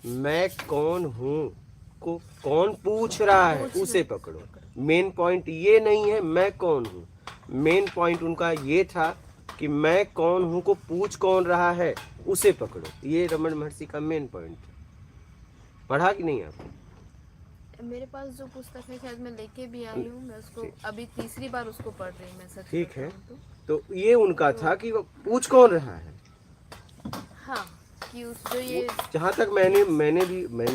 मैं कौन हूँ को कौन पूछ रहा है पूछ उसे रहे- पकड़ो। मेन पॉइंट ये नहीं है मैं कौन हूँ, मेन पॉइंट उनका ये था कि मैं कौन हूँ को पूछ कौन रहा है उसे पकड़ो। ये रमन महर्षि का मेन पॉइंट था। पढ़ा कि नहीं आपने? मेरे पास जो पुस्तक है शायद मैं लेके भी आई हूँ, मैं उसको ठीक। अभी तीसरी बार उसको पढ़ रही हूँ मैं, सच ठीक है, बताऊं तो। तो ये उनका था कि वो पूछ कौन रहा है। हाँ, कि उस जो वो ये जहाँ तक मैंने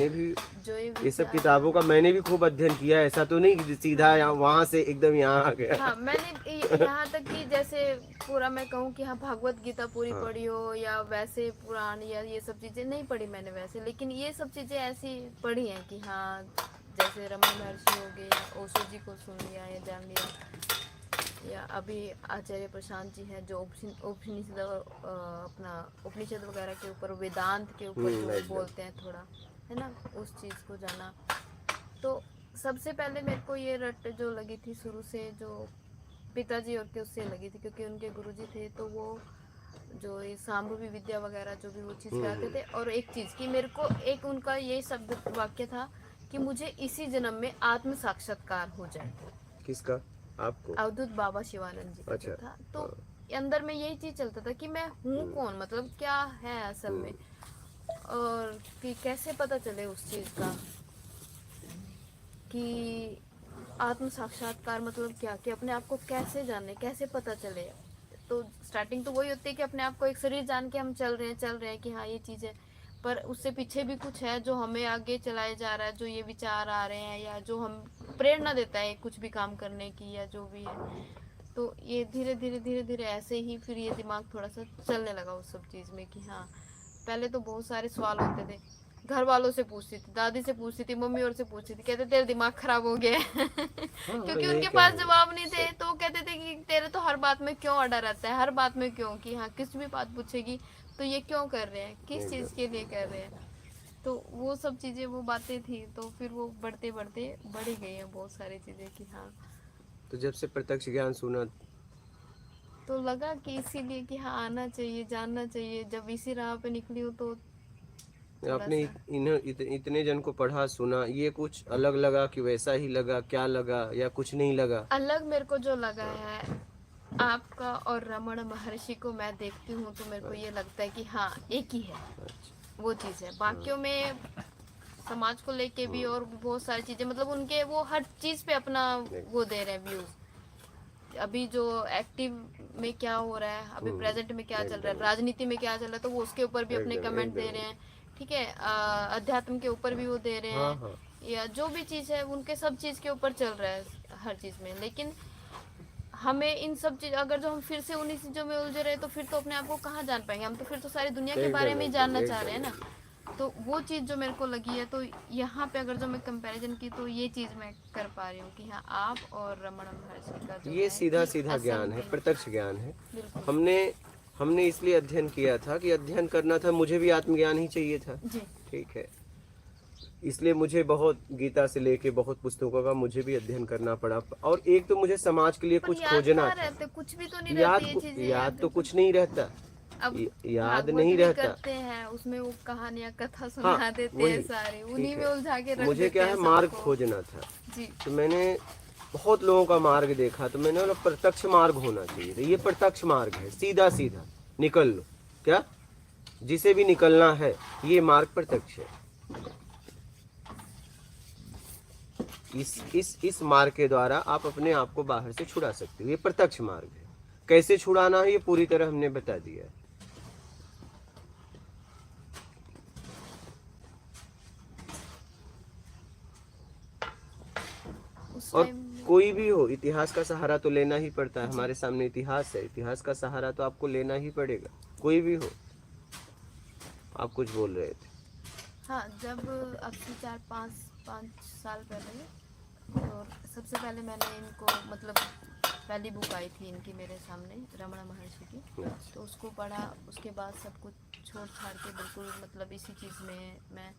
भी जो ये सब विचार- किताबों का मैंने भी खूब अध्ययन किया है। ऐसा तो नहीं कि सीधा यहाँ वहां से एकदम यहाँ आ गया। हाँ, मैंने यहाँ तक कि जैसे पूरा मैं कहूँ कि हाँ भागवत गीता पूरी हाँ। पढ़ी हो या वैसे पुराण या ये सब चीजें नहीं पढ़ी मैंने वैसे, लेकिन ये सब चीजें ऐसी पढ़ी हैं कि हाँ जैसे रमन महर्षि हो गए या ओशो जी को सुन लिया या जान लिया, या अभी आचार्य प्रशांत जी हैं जो उपनिषद अपना उपनिषद वगैरह के ऊपर, वेदांत के ऊपर जो right, बोलते हैं थोड़ा, है ना, उस चीज़ को जाना। तो सबसे पहले मेरे को ये रट जो लगी थी शुरू से, जो पिताजी और के उससे लगी थी, क्योंकि उनके गुरुजी थे तो वो जो ये सांभवी विद्या वगैरह जो भी वो चीज़ कराते थे। और एक चीज़ कि मेरे को एक उनका ये शब्द वाक्य था कि मुझे इसी जन्म में आत्म साक्षात्कार हो जाए। किसका? आपको? अवधूत बाबा शिवानंद जी का अच्छा, जो था, तो अंदर में यही चीज चलता था कि मैं हूँ कौन, मतलब क्या है असल में, और कि कैसे पता चले उस चीज का कि आत्म साक्षात्कार मतलब क्या, कि अपने आप को कैसे जाने, कैसे पता चले। तो स्टार्टिंग तो वही होती है कि अपने आप को एक शरीर जान के हम चल रहे हैं कि हाँ ये चीज़ है, पर उससे पीछे भी कुछ है जो हमें आगे चलाए जा रहा है, जो ये विचार आ रहे हैं या जो हम प्रेरणा देता है कुछ भी काम करने की या जो भी है। तो ये धीरे धीरे ऐसे ही फिर ये दिमाग थोड़ा सा चलने लगा उस सब चीज़ में कि हाँ, पहले तो बहुत सारे सवाल होते थे, घर वालों से पूछती थी, दादी से पूछती थी, मम्मी और से पूछती थी, कहते तेरा दिमाग खराब हो गया है क्योंकि यही उनके पास कहेंगे। जवाब नहीं थे, तो वो कहते थे कि तेरे तो हर बात में क्यों अड़ा रहता है, हर बात में क्यों, कि हाँ किस भी बात पूछेगी तो ये क्यों कर रहे हैं, किस चीज़ के लिए कर रहे हैं। तो वो सब चीज़ें, वो बातें थी, तो फिर वो बढ़ते बढ़ते बढ़ी गई हैं बहुत सारी चीज़ें कि हाँ। तो जब से प्रत्यक्ष ज्ञान सुना तो लगा कि इसीलिए कि हाँ आना चाहिए, जानना चाहिए, जब इसी राह पे निकली हो तो आपने थोड़ा इतने जन को पढ़ा सुना, ये कुछ अलग लगा कि वैसा ही लगा, क्या लगा या कुछ नहीं लगा? अलग मेरे को जो लगा है आपका और रमण महर्षि को मैं देखती हूँ तो मेरे को ये लगता है कि हाँ एक ही है, वो चीज़ है। बाकियों में समाज को लेके भी और बहुत सारी चीज़ें, मतलब उनके वो हर चीज़ पे अपना वो दे रहे हैं व्यूज। अभी जो एक्टिव में क्या हो रहा है, अभी प्रेजेंट में क्या चल रहा है, राजनीति में क्या चल रहा है, तो वो उसके ऊपर भी अपने कमेंट दे रहे हैं, ठीक है। अध्यात्म के ऊपर भी वो दे रहे हैं, हाँ। या जो भी चीज़ है उनके सब चीज़ के ऊपर चल रहा है हर चीज़ में। लेकिन हमें इन सब चीज, अगर जो हम फिर से उन्हीं चीज़ों में उलझे रहे तो फिर तो अपने आप को कहाँ जान पाएंगे, हम तो फिर तो सारी दुनिया के बारे में ही जानना चाह रहे हैं ना। तो वो चीज़ जो मेरे को लगी है, तो यहाँ पे अगर जो मैं कंपैरिजन की तो ये चीज़ मैं कर पा रही हूँ कि हाँ आप और रमण महर्षि का जो ये है सीधा कि सीधा असल ज्ञान है, में- प्रत्यक्ष ज्ञान है। बिल्कुल हमने इसलिए अध्ययन किया था कि अध्ययन करना था, मुझे भी आत्मज्ञान ही चाहिए था। जी। ठीक है, इसलिए मुझे बहुत गीता से लेके बहुत पुस्तकों का मुझे भी अध्ययन करना पड़ा। और एक तो मुझे समाज के लिए पर कुछ याद खोजना कहाँ था। रहते, कुछ भी तो नहीं याद रहती ये चीजें, याद तो कुछ नहीं रहता, अब याद भागवत नहीं भी रहता। करते हैं, उसमें वो कहानियां कथा सुना देते हैं वही, सारे, ठीक उन्हीं में है। उलझा के रख मुझे देते क्या हैं है, मार्ग सबको। खोजना था। जी। तो मैंने बहुत लोगों का मार्ग देखा, तो मैंने बोला प्रत्यक्ष मार्ग होना चाहिए। तो ये प्रत्यक्ष मार्ग है, सीधा सीधा निकल लो। क्या जिसे भी निकलना है, ये मार्ग प्रत्यक्ष है। इस मार्ग के द्वारा आप अपने आप को बाहर से छुड़ा सकते हो, ये प्रत्यक्ष मार्ग है। कैसे छुड़ाना है ये पूरी तरह हमने बता दिया है। और कोई भी हो, इतिहास का सहारा तो लेना ही पड़ता है। हमारे सामने इतिहास है, इतिहास का सहारा तो आपको लेना ही पड़ेगा, कोई भी हो। आप कुछ बोल रहे थे? हाँ, जब अब से 4-5 साल पहले, और सबसे पहले मैंने इनको, मतलब पहली बुक आई थी इनकी मेरे सामने, रमण महर्षि की, तो उसको पढ़ा। उसके बाद सब कुछ छोड़ छाड़ के बिल्कुल, मतलब इसी चीज़ में मैं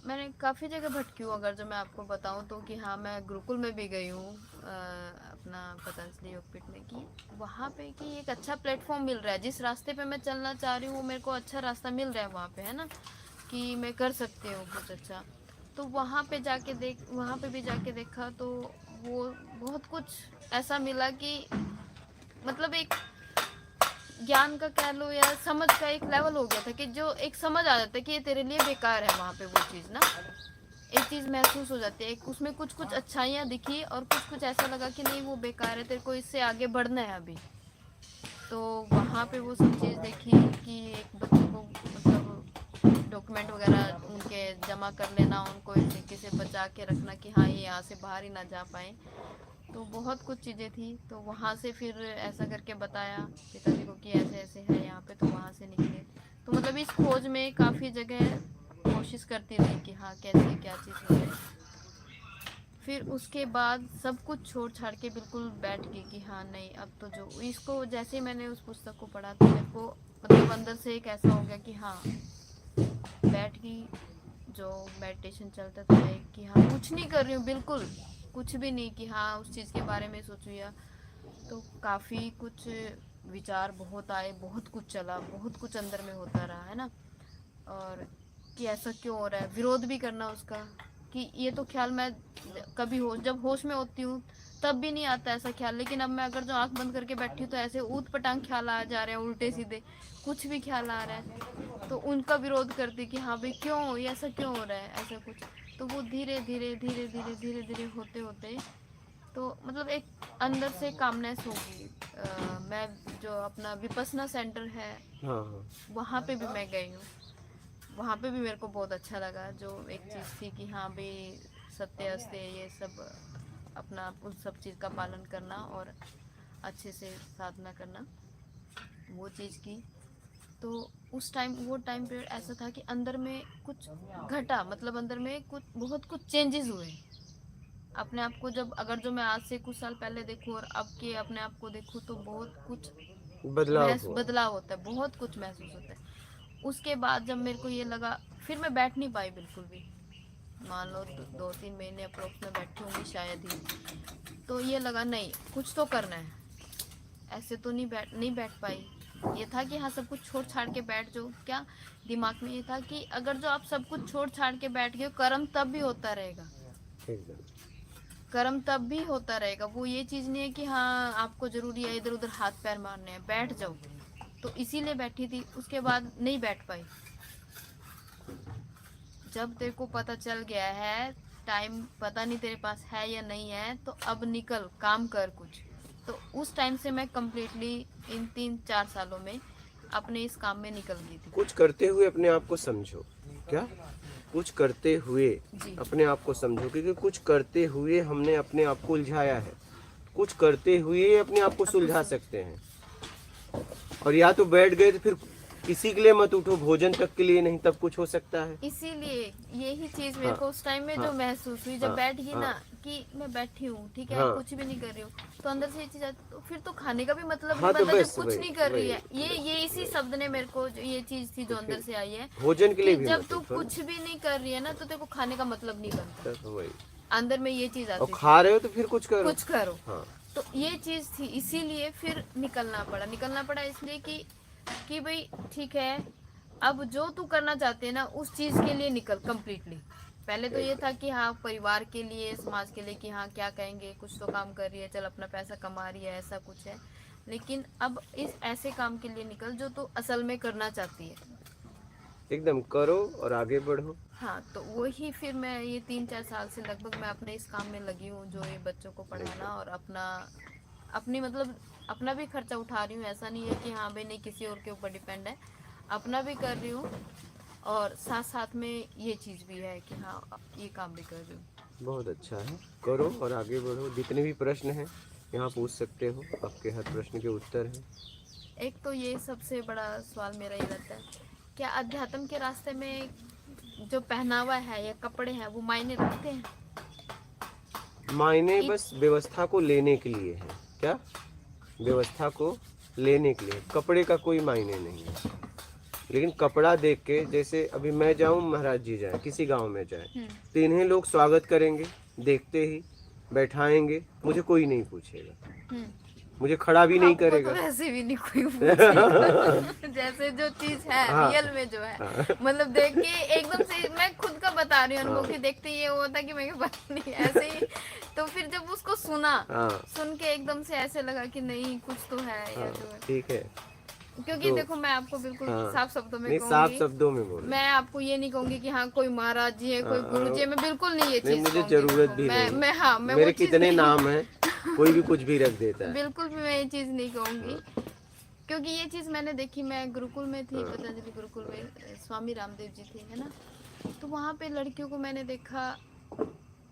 मैंने काफ़ी जगह भटकी हूँ, अगर जो मैं आपको बताऊँ तो कि हाँ, मैं गुरुकुल में भी गई हूँ अपना पतंजलि योगपीठ में, कि वहाँ पे कि एक अच्छा प्लेटफॉर्म मिल रहा है, जिस रास्ते पे मैं चलना चाह रही हूँ वो मेरे को अच्छा रास्ता मिल रहा है वहाँ पे, है ना, कि मैं कर सकती हूँ कुछ अच्छा। तो वहाँ पे भी जाके देखा तो वो बहुत कुछ ऐसा मिला कि मतलब एक ज्ञान का कह लो या समझ का एक लेवल हो गया था कि जो एक समझ आ जाता है कि ये तेरे लिए बेकार है। वहाँ पे वो चीज़ ना, एक चीज़ महसूस हो जाती है, एक उसमें कुछ कुछ अच्छाइयाँ दिखी और कुछ कुछ ऐसा लगा कि नहीं वो बेकार है, तेरे को इससे आगे बढ़ना है अभी। तो वहाँ पे वो सब चीज़ देखी कि एक बच्चे को मतलब डॉक्यूमेंट वगैरह उनके जमा कर लेना, उनको एक तरीके से बचा के रखना कि हाँ ये यहाँ से बाहर ही ना जा पाए। तो बहुत कुछ चीज़ें थी। तो वहाँ से फिर ऐसा करके बताया पिताजी को कि ऐसे ऐसे है यहाँ पे, तो वहाँ से निकले। तो मतलब इस खोज में काफ़ी जगह कोशिश करती रही कि हाँ कैसे क्या चीज़ हो जाए। फिर उसके बाद सब कुछ छोड़ छाड़ के बिल्कुल बैठ गई कि हाँ नहीं, अब तो जो इसको जैसे ही मैंने उस पुस्तक को पढ़ा तो मेरे को मतलब अंदर से एक ऐसा हो गया कि हाँ बैठ गई, जो मेडिटेशन चलता था एक कि हाँ कुछ नहीं कर रही हूँ, बिल्कुल कुछ भी नहीं कि हाँ उस चीज़ के बारे में सोचूँ या तो काफ़ी कुछ विचार बहुत आए, बहुत कुछ चला, बहुत कुछ अंदर में होता रहा, है ना। और कि ऐसा क्यों हो रहा है, विरोध भी करना उसका कि ये तो ख्याल मैं कभी जब होश में होती हूँ तब भी नहीं आता ऐसा ख्याल, लेकिन अब मैं अगर जो आंख बंद करके बैठी हूँ तो ऐसे ऊट पटांग ख्याल आ जा रहे हैं, उल्टे सीधे कुछ भी ख्याल आ रहा है। तो उनका विरोध करती कि हाँ भाई क्यों ये ऐसा क्यों हो रहा है ऐसा कुछ। तो वो धीरे धीरे धीरे धीरे धीरे धीरे होते होते तो मतलब एक अंदर से कामनेस होगी। मैं जो अपना विपसना सेंटर है हाँ हाँ वहाँ पे भी मैं गई हूँ, वहाँ पे भी मेरे को बहुत अच्छा लगा। जो एक चीज़ थी कि हाँ भाई सत्य अस्त्य ये सब अपना उन सब चीज़ का पालन करना और अच्छे से साधना करना, वो चीज़ की। तो उस टाइम वो टाइम पीरियड ऐसा था कि अंदर में कुछ घटा, मतलब अंदर में कुछ बहुत कुछ चेंजेस हुए अपने आप को। जब अगर जो मैं आज से कुछ साल पहले देखूँ और अब के अपने आप को देखूँ तो बहुत कुछ बदलाव हुआ। बदलाव होता है, बहुत कुछ महसूस होता है। उसके बाद जब मेरे को ये लगा, फिर मैं बैठ नहीं पाई बिल्कुल भी, मान लो 2-3 महीने अप्रोक्स में बैठी होंगी शायद ही। तो ये लगा नहीं कुछ तो करना है, ऐसे तो नहीं बैठ पाई। ये था कि हाँ सब कुछ छोड़ छाड़ के बैठ जाओ, क्या दिमाग में ये था कि अगर जो आप सब कुछ छोड़ छाड़ के बैठ गए कर्म तब भी होता रहेगा, एकदम कर्म तब भी होता रहेगा। वो ये चीज़ नहीं है कि हाँ आपको ज़रूरी है इधर उधर हाथ पैर मारने हैं, बैठ जाओ। तो इसीलिए बैठी थी, उसके बाद नहीं बैठ पाई। जब तेरे को पता चल गया है टाइम पता नहीं तेरे पास है या नहीं है तो अब निकल काम कर कुछ। तो उस टाइम से मैं कम्प्लीटली इन 3-4 सालों में अपने इस काम में निकल गई थी। कुछ करते हुए अपने आप को समझो, क्या कुछ करते हुए जी। अपने आप को समझो, क्योंकि कुछ करते हुए हमने अपने आप को उलझाया है, कुछ करते हुए अपने आप को सुलझा सकते हैं। और या तो बैठ गए तो फिर किसी के लिए मत उठो, भोजन तक के लिए नहीं, तब कुछ हो सकता है। इसीलिए यही चीज मेरे हाँ, को उस टाइम में जो हाँ, महसूस हुई, जब हाँ, बैठ गई ना हाँ, कि मैं बैठी हूँ ठीक है हाँ, कुछ भी नहीं कर रही हूँ, तो अंदर से ये चीज आती तो फिर तो खाने का भी मतलब हाँ, नहीं तो बनता बस जब कुछ वही, नहीं कर रही वही, है। ये इसी शब्द ने मेरे को ये चीज थी जो अंदर से आई है भोजन के लिए कि भी जब मत तू उठो। कुछ भी नहीं कर रही है ना तो तेरे को खाने का मतलब नहीं बनता। तब वही, अंदर में ये चीज और आती थी, खा रहे हो तो फिर कुछ करो। कुछ करो। हाँ तो ये चीज थी, इसीलिए फिर निकलना पड़ा इसलिए कि भाई ठीक है अब जो तू करना चाहते है ना उस चीज के लिए निकल कम्प्लीटली। पहले तो ये था कि हाँ परिवार के लिए समाज के लिए कि हाँ क्या कहेंगे, कुछ तो काम कर रही है, चल अपना पैसा कमा रही है, ऐसा कुछ है। लेकिन अब इस ऐसे काम के लिए निकल जो तू असल में करना चाहती है। एकदम करो और आगे बढ़ो। हाँ तो वही फिर मैं ये 3-4 साल से लगभग मैं अपने इस काम में लगी हूँ, जो ये बच्चों को पढ़ाना और अपनी मतलब अपना भी खर्चा उठा रही हूँ। ऐसा नहीं है कि हाँ भाई नहीं किसी और के ऊपर डिपेंड है, अपना भी कर रही हूँ और साथ साथ में ये चीज़ भी है कि हाँ ये काम भी कर रही हूँ। बहुत अच्छा है, करो और आगे बढ़ो। जितने भी प्रश्न हैं यहाँ पूछ सकते हो, आपके हर प्रश्न के उत्तर हैं। एक तो ये सबसे बड़ा सवाल मेरा ये रहता है, क्या अध्यात्म के रास्ते में जो पहनावा है या कपड़े हैं वो मायने रखते हैं? मायने बस व्यवस्था को लेने के लिए है। क्या व्यवस्था को लेने के लिए, कपड़े का कोई मायने नहीं है। लेकिन कपड़ा देख के, जैसे अभी मैं जाऊं, महाराज जी जाए किसी गांव में जाए, तो इन्हें लोग स्वागत करेंगे, देखते ही बैठाएंगे, मुझे कोई नहीं पूछेगा, मुझे खड़ा भी नहीं आपको तो करेगा। वैसे भी नहीं कोई पूछेगा। जैसे जो चीज है हाँ। रियल में जो है, मतलब देख के एकदम से, मैं खुद का बता रही हूँ अनुभव कि देखते ही ये होता कि मैं पता नहीं ऐसे ही। तो फिर जब उसको सुना, हाँ सुन के एकदम से ऐसे लगा कि नहीं कुछ तो है या जो है। ठीक है, क्योंकि तो- देखो मैं आपको बिल्कुल हाँ। साफ शब्दों में नहीं साफ कहूंगी, शब्दों में बोल, मैं आपको ये नहीं कहूंगी कि हाँ कोई महाराज जी है, कोई गुरु जी है, मैं बिल्कुल नहीं ये नहीं चीज मुझे कहूंगी। जरूरत भी मैं नहीं। मैं हाँ मैं मेरे वो चीज कितने नहीं- नाम हैं, कोई भी कुछ भी रख देता है। बिल्कुल भी मैं ये चीज नहीं कहूंगी, क्योंकि ये चीज मैंने देखी। मैं गुरुकुल में थी, पतंजलि गुरुकुल में, स्वामी रामदेव जी थे, है ना। तो वहाँ पे लड़कियों को मैंने देखा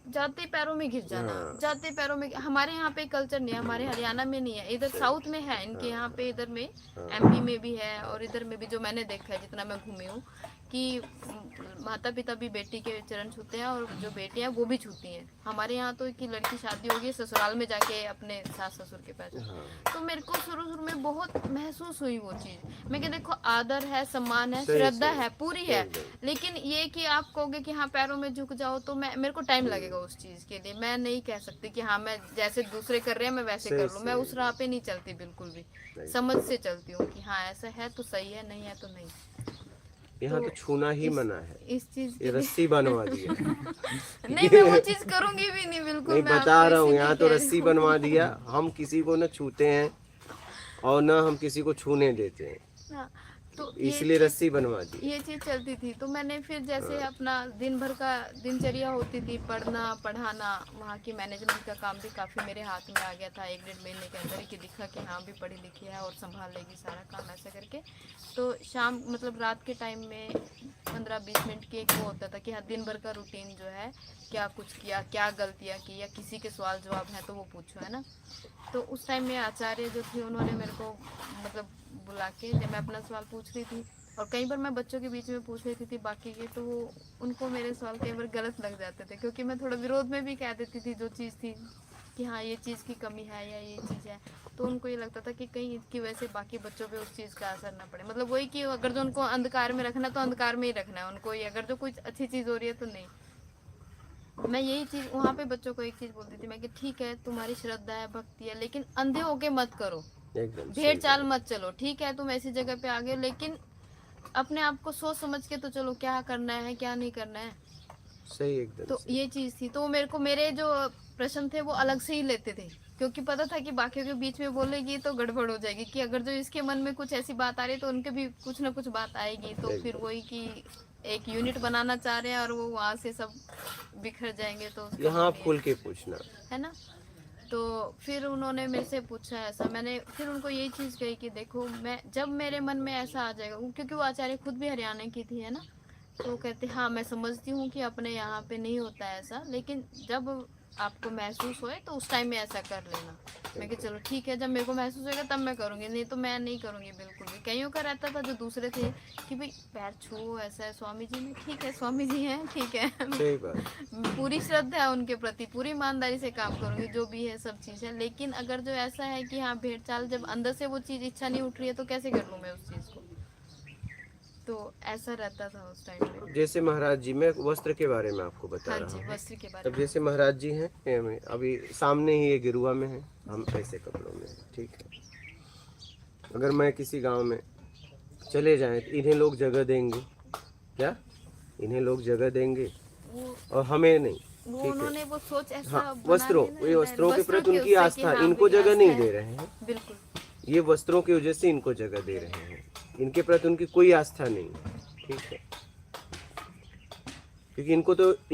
जाते पैरों में गिर जाना, हाँ। जाते पैरों में। हमारे यहाँ पे कल्चर नहीं है, हमारे हरियाणा में नहीं है, इधर साउथ में है, इनके यहाँ पे, इधर में एमपी में भी है, और इधर में भी जो मैंने देखा है, जितना मैं घूमी हूँ, कि माता पिता भी बेटी के चरण छूते हैं, और जो बेटियां वो भी छूती हैं। हमारे यहाँ तो कि लड़की शादी होगी ससुराल में जाके अपने सास ससुर के पास। तो मेरे को शुरू में बहुत महसूस हुई वो चीज। मैं कि देखो आदर है, सम्मान है, सही, श्रद्धा सही। है, पूरी है, लेकिन ये कि आप कहोगे कि हाँ पैरों में झुक जाओ, तो मैं, मेरे को टाइम लगेगा उस चीज के लिए। मैं नहीं कह सकती कि हाँ मैं जैसे दूसरे कर रहे हैं मैं वैसे सही, कर लूँ। मैं सही। उस राह पे नहीं चलती बिल्कुल भी, सही। समझ से चलती हूँ कि हाँ ऐसा है तो सही है, नहीं है तो नहीं। यहाँ तो छूना ही इस- मना है, इस चीज ये रस्सी बनवा दिया। नहीं मैं वो चीज करूंगी भी नहीं बिल्कुल। नहीं मैं बता आपको रहा हूँ, इसीलिए यहाँ तो कह रही रस्सी हूँ। बनवा दिया। हम किसी को न छूते हैं और न हम किसी को छूने देते हैं, हाँ, तो इसलिए रस्सी बनवा दी। ये चीज चलती थी। तो मैंने फिर जैसे अपना दिन भर का दिनचर्या होती थी, पढ़ना पढ़ाना, वहाँ की मैनेजमेंट का काम भी काफ़ी मेरे हाथ में आ गया था 1-1.5 महीने के अंदर ही, कि दिखा कि हाँ भी पढ़ी लिखी है और संभाल लेगी सारा काम, ऐसा करके। तो शाम मतलब रात के टाइम में 15-20 मिनट की एक वो होता था कि हाँ दिन भर का रूटीन जो है, क्या कुछ किया, क्या गलतियाँ की, या किसी के सवाल जवाब हैं तो वो पूछो, है ना। तो उस टाइम में आचार्य जो थे उन्होंने मेरे को मतलब बुला के, जब मैं अपना सवाल पूछ रही थी, और कई बार मैं बच्चों के बीच में पूछ रही थी बाकी के, तो वो उनको मेरे सवाल कई बार गलत लग जाते थे, क्योंकि मैं थोड़ा विरोध में भी कह देती थी जो चीज़ थी कि हाँ ये चीज़ की कमी है या ये चीज़ है। तो उनको ये लगता था कि कहीं इसकी वजह से बाकी बच्चों पे उस चीज़ का असर ना पड़े। मतलब वही कि अगर जो उनको अंधकार में रखना तो अंधकार में ही रखना है उनको, अगर जो कुछ अच्छी चीज़ हो रही है तो नहीं। मैं यही चीज़ वहाँ पे बच्चों को एक चीज़ बोलती थी मैं, कि ठीक है तुम्हारी श्रद्धा है, भक्ति है, लेकिन अंधे होके मत करो, एकदम भेड़ चाल मत चलो। ठीक है तुम ऐसी जगह पे आ गए, लेकिन अपने आप को सोच समझ के तो चलो, क्या करना है क्या नहीं करना है। सही, एकदम तो सही। ये चीज़ थी। तो मेरे को मेरे जो प्रश्न थे वो अलग से ही लेते थे, क्योंकि पता था कि बाकियों के बीच में बोलेगी तो गड़बड़ हो जाएगी, कि अगर जो इसके मन में कुछ ऐसी बात आ रही है तो उनके भी कुछ ना कुछ बात आएगी। तो फिर वही कि एक यूनिट बनाना चाह रहे हैं और वो वहाँ से सब बिखर जाएंगे, तो उसका यहाँ मतलब खुल के पूछना। है ना। तो फिर उन्होंने मेरे से पूछा ऐसा, मैंने फिर उनको यही चीज़ कही कि देखो मैं जब मेरे मन में ऐसा आ जाएगा, क्योंकि वो आचार्य खुद भी हरियाणा की थी, है ना। तो कहते हाँ मैं समझती हूँ कि अपने यहाँ पे नहीं होता है ऐसा, लेकिन जब आपको महसूस होए तो उस टाइम में ऐसा कर लेना। मैं कि चलो ठीक है, जब मेरे को महसूस होएगा तब मैं करूँगी, नहीं तो मैं नहीं करूँगी बिल्कुल भी। कईयों का रहता था जो दूसरे थे कि भाई पैर छुओ, ऐसा है स्वामी जी में, ठीक है स्वामी जी हैं, ठीक है सही बात। पूरी श्रद्धा है उनके प्रति, पूरी ईमानदारी से काम करूँगी, जो भी है सब चीज़ है। लेकिन अगर जो ऐसा है कि हाँ भेड़ चाल, जब अंदर से वो चीज़ इच्छा नहीं उठ रही है तो कैसे कर लूँ मैं उस चीज़ को। तो ऐसा रहता था उस टाइम में। जैसे महाराज जी, मैं वस्त्र के बारे में आपको बता हाँ रहा जी, हूँ। वस्त्र के बारे अब में। जैसे महाराज जी हैं, ये अभी सामने ही ये गिरुआ में है, हम ऐसे कपड़ों में हैं, ठीक है। अगर मैं किसी गांव में चले जाएं तो इन्हें लोग जगह देंगे क्या? इन्हें लोग जगह देंगे वो और हमें नहीं, वो ठीक है। उन्होंने वो सोच ऐसा हाँ, बना वस्त्रों, दी ना, ये वस्त्रों के प्रति उनकी उससे कि आस्था, हाँ, इनको मेरी जगह नहीं आस्था दे है। रहे हैं, बिल्कुल ये वस्त्रों की वजह से इनको जगह दे रहे हैं। इनके प्रति उनकी कोई आस्था नहीं है, ठीक है। क्योंकि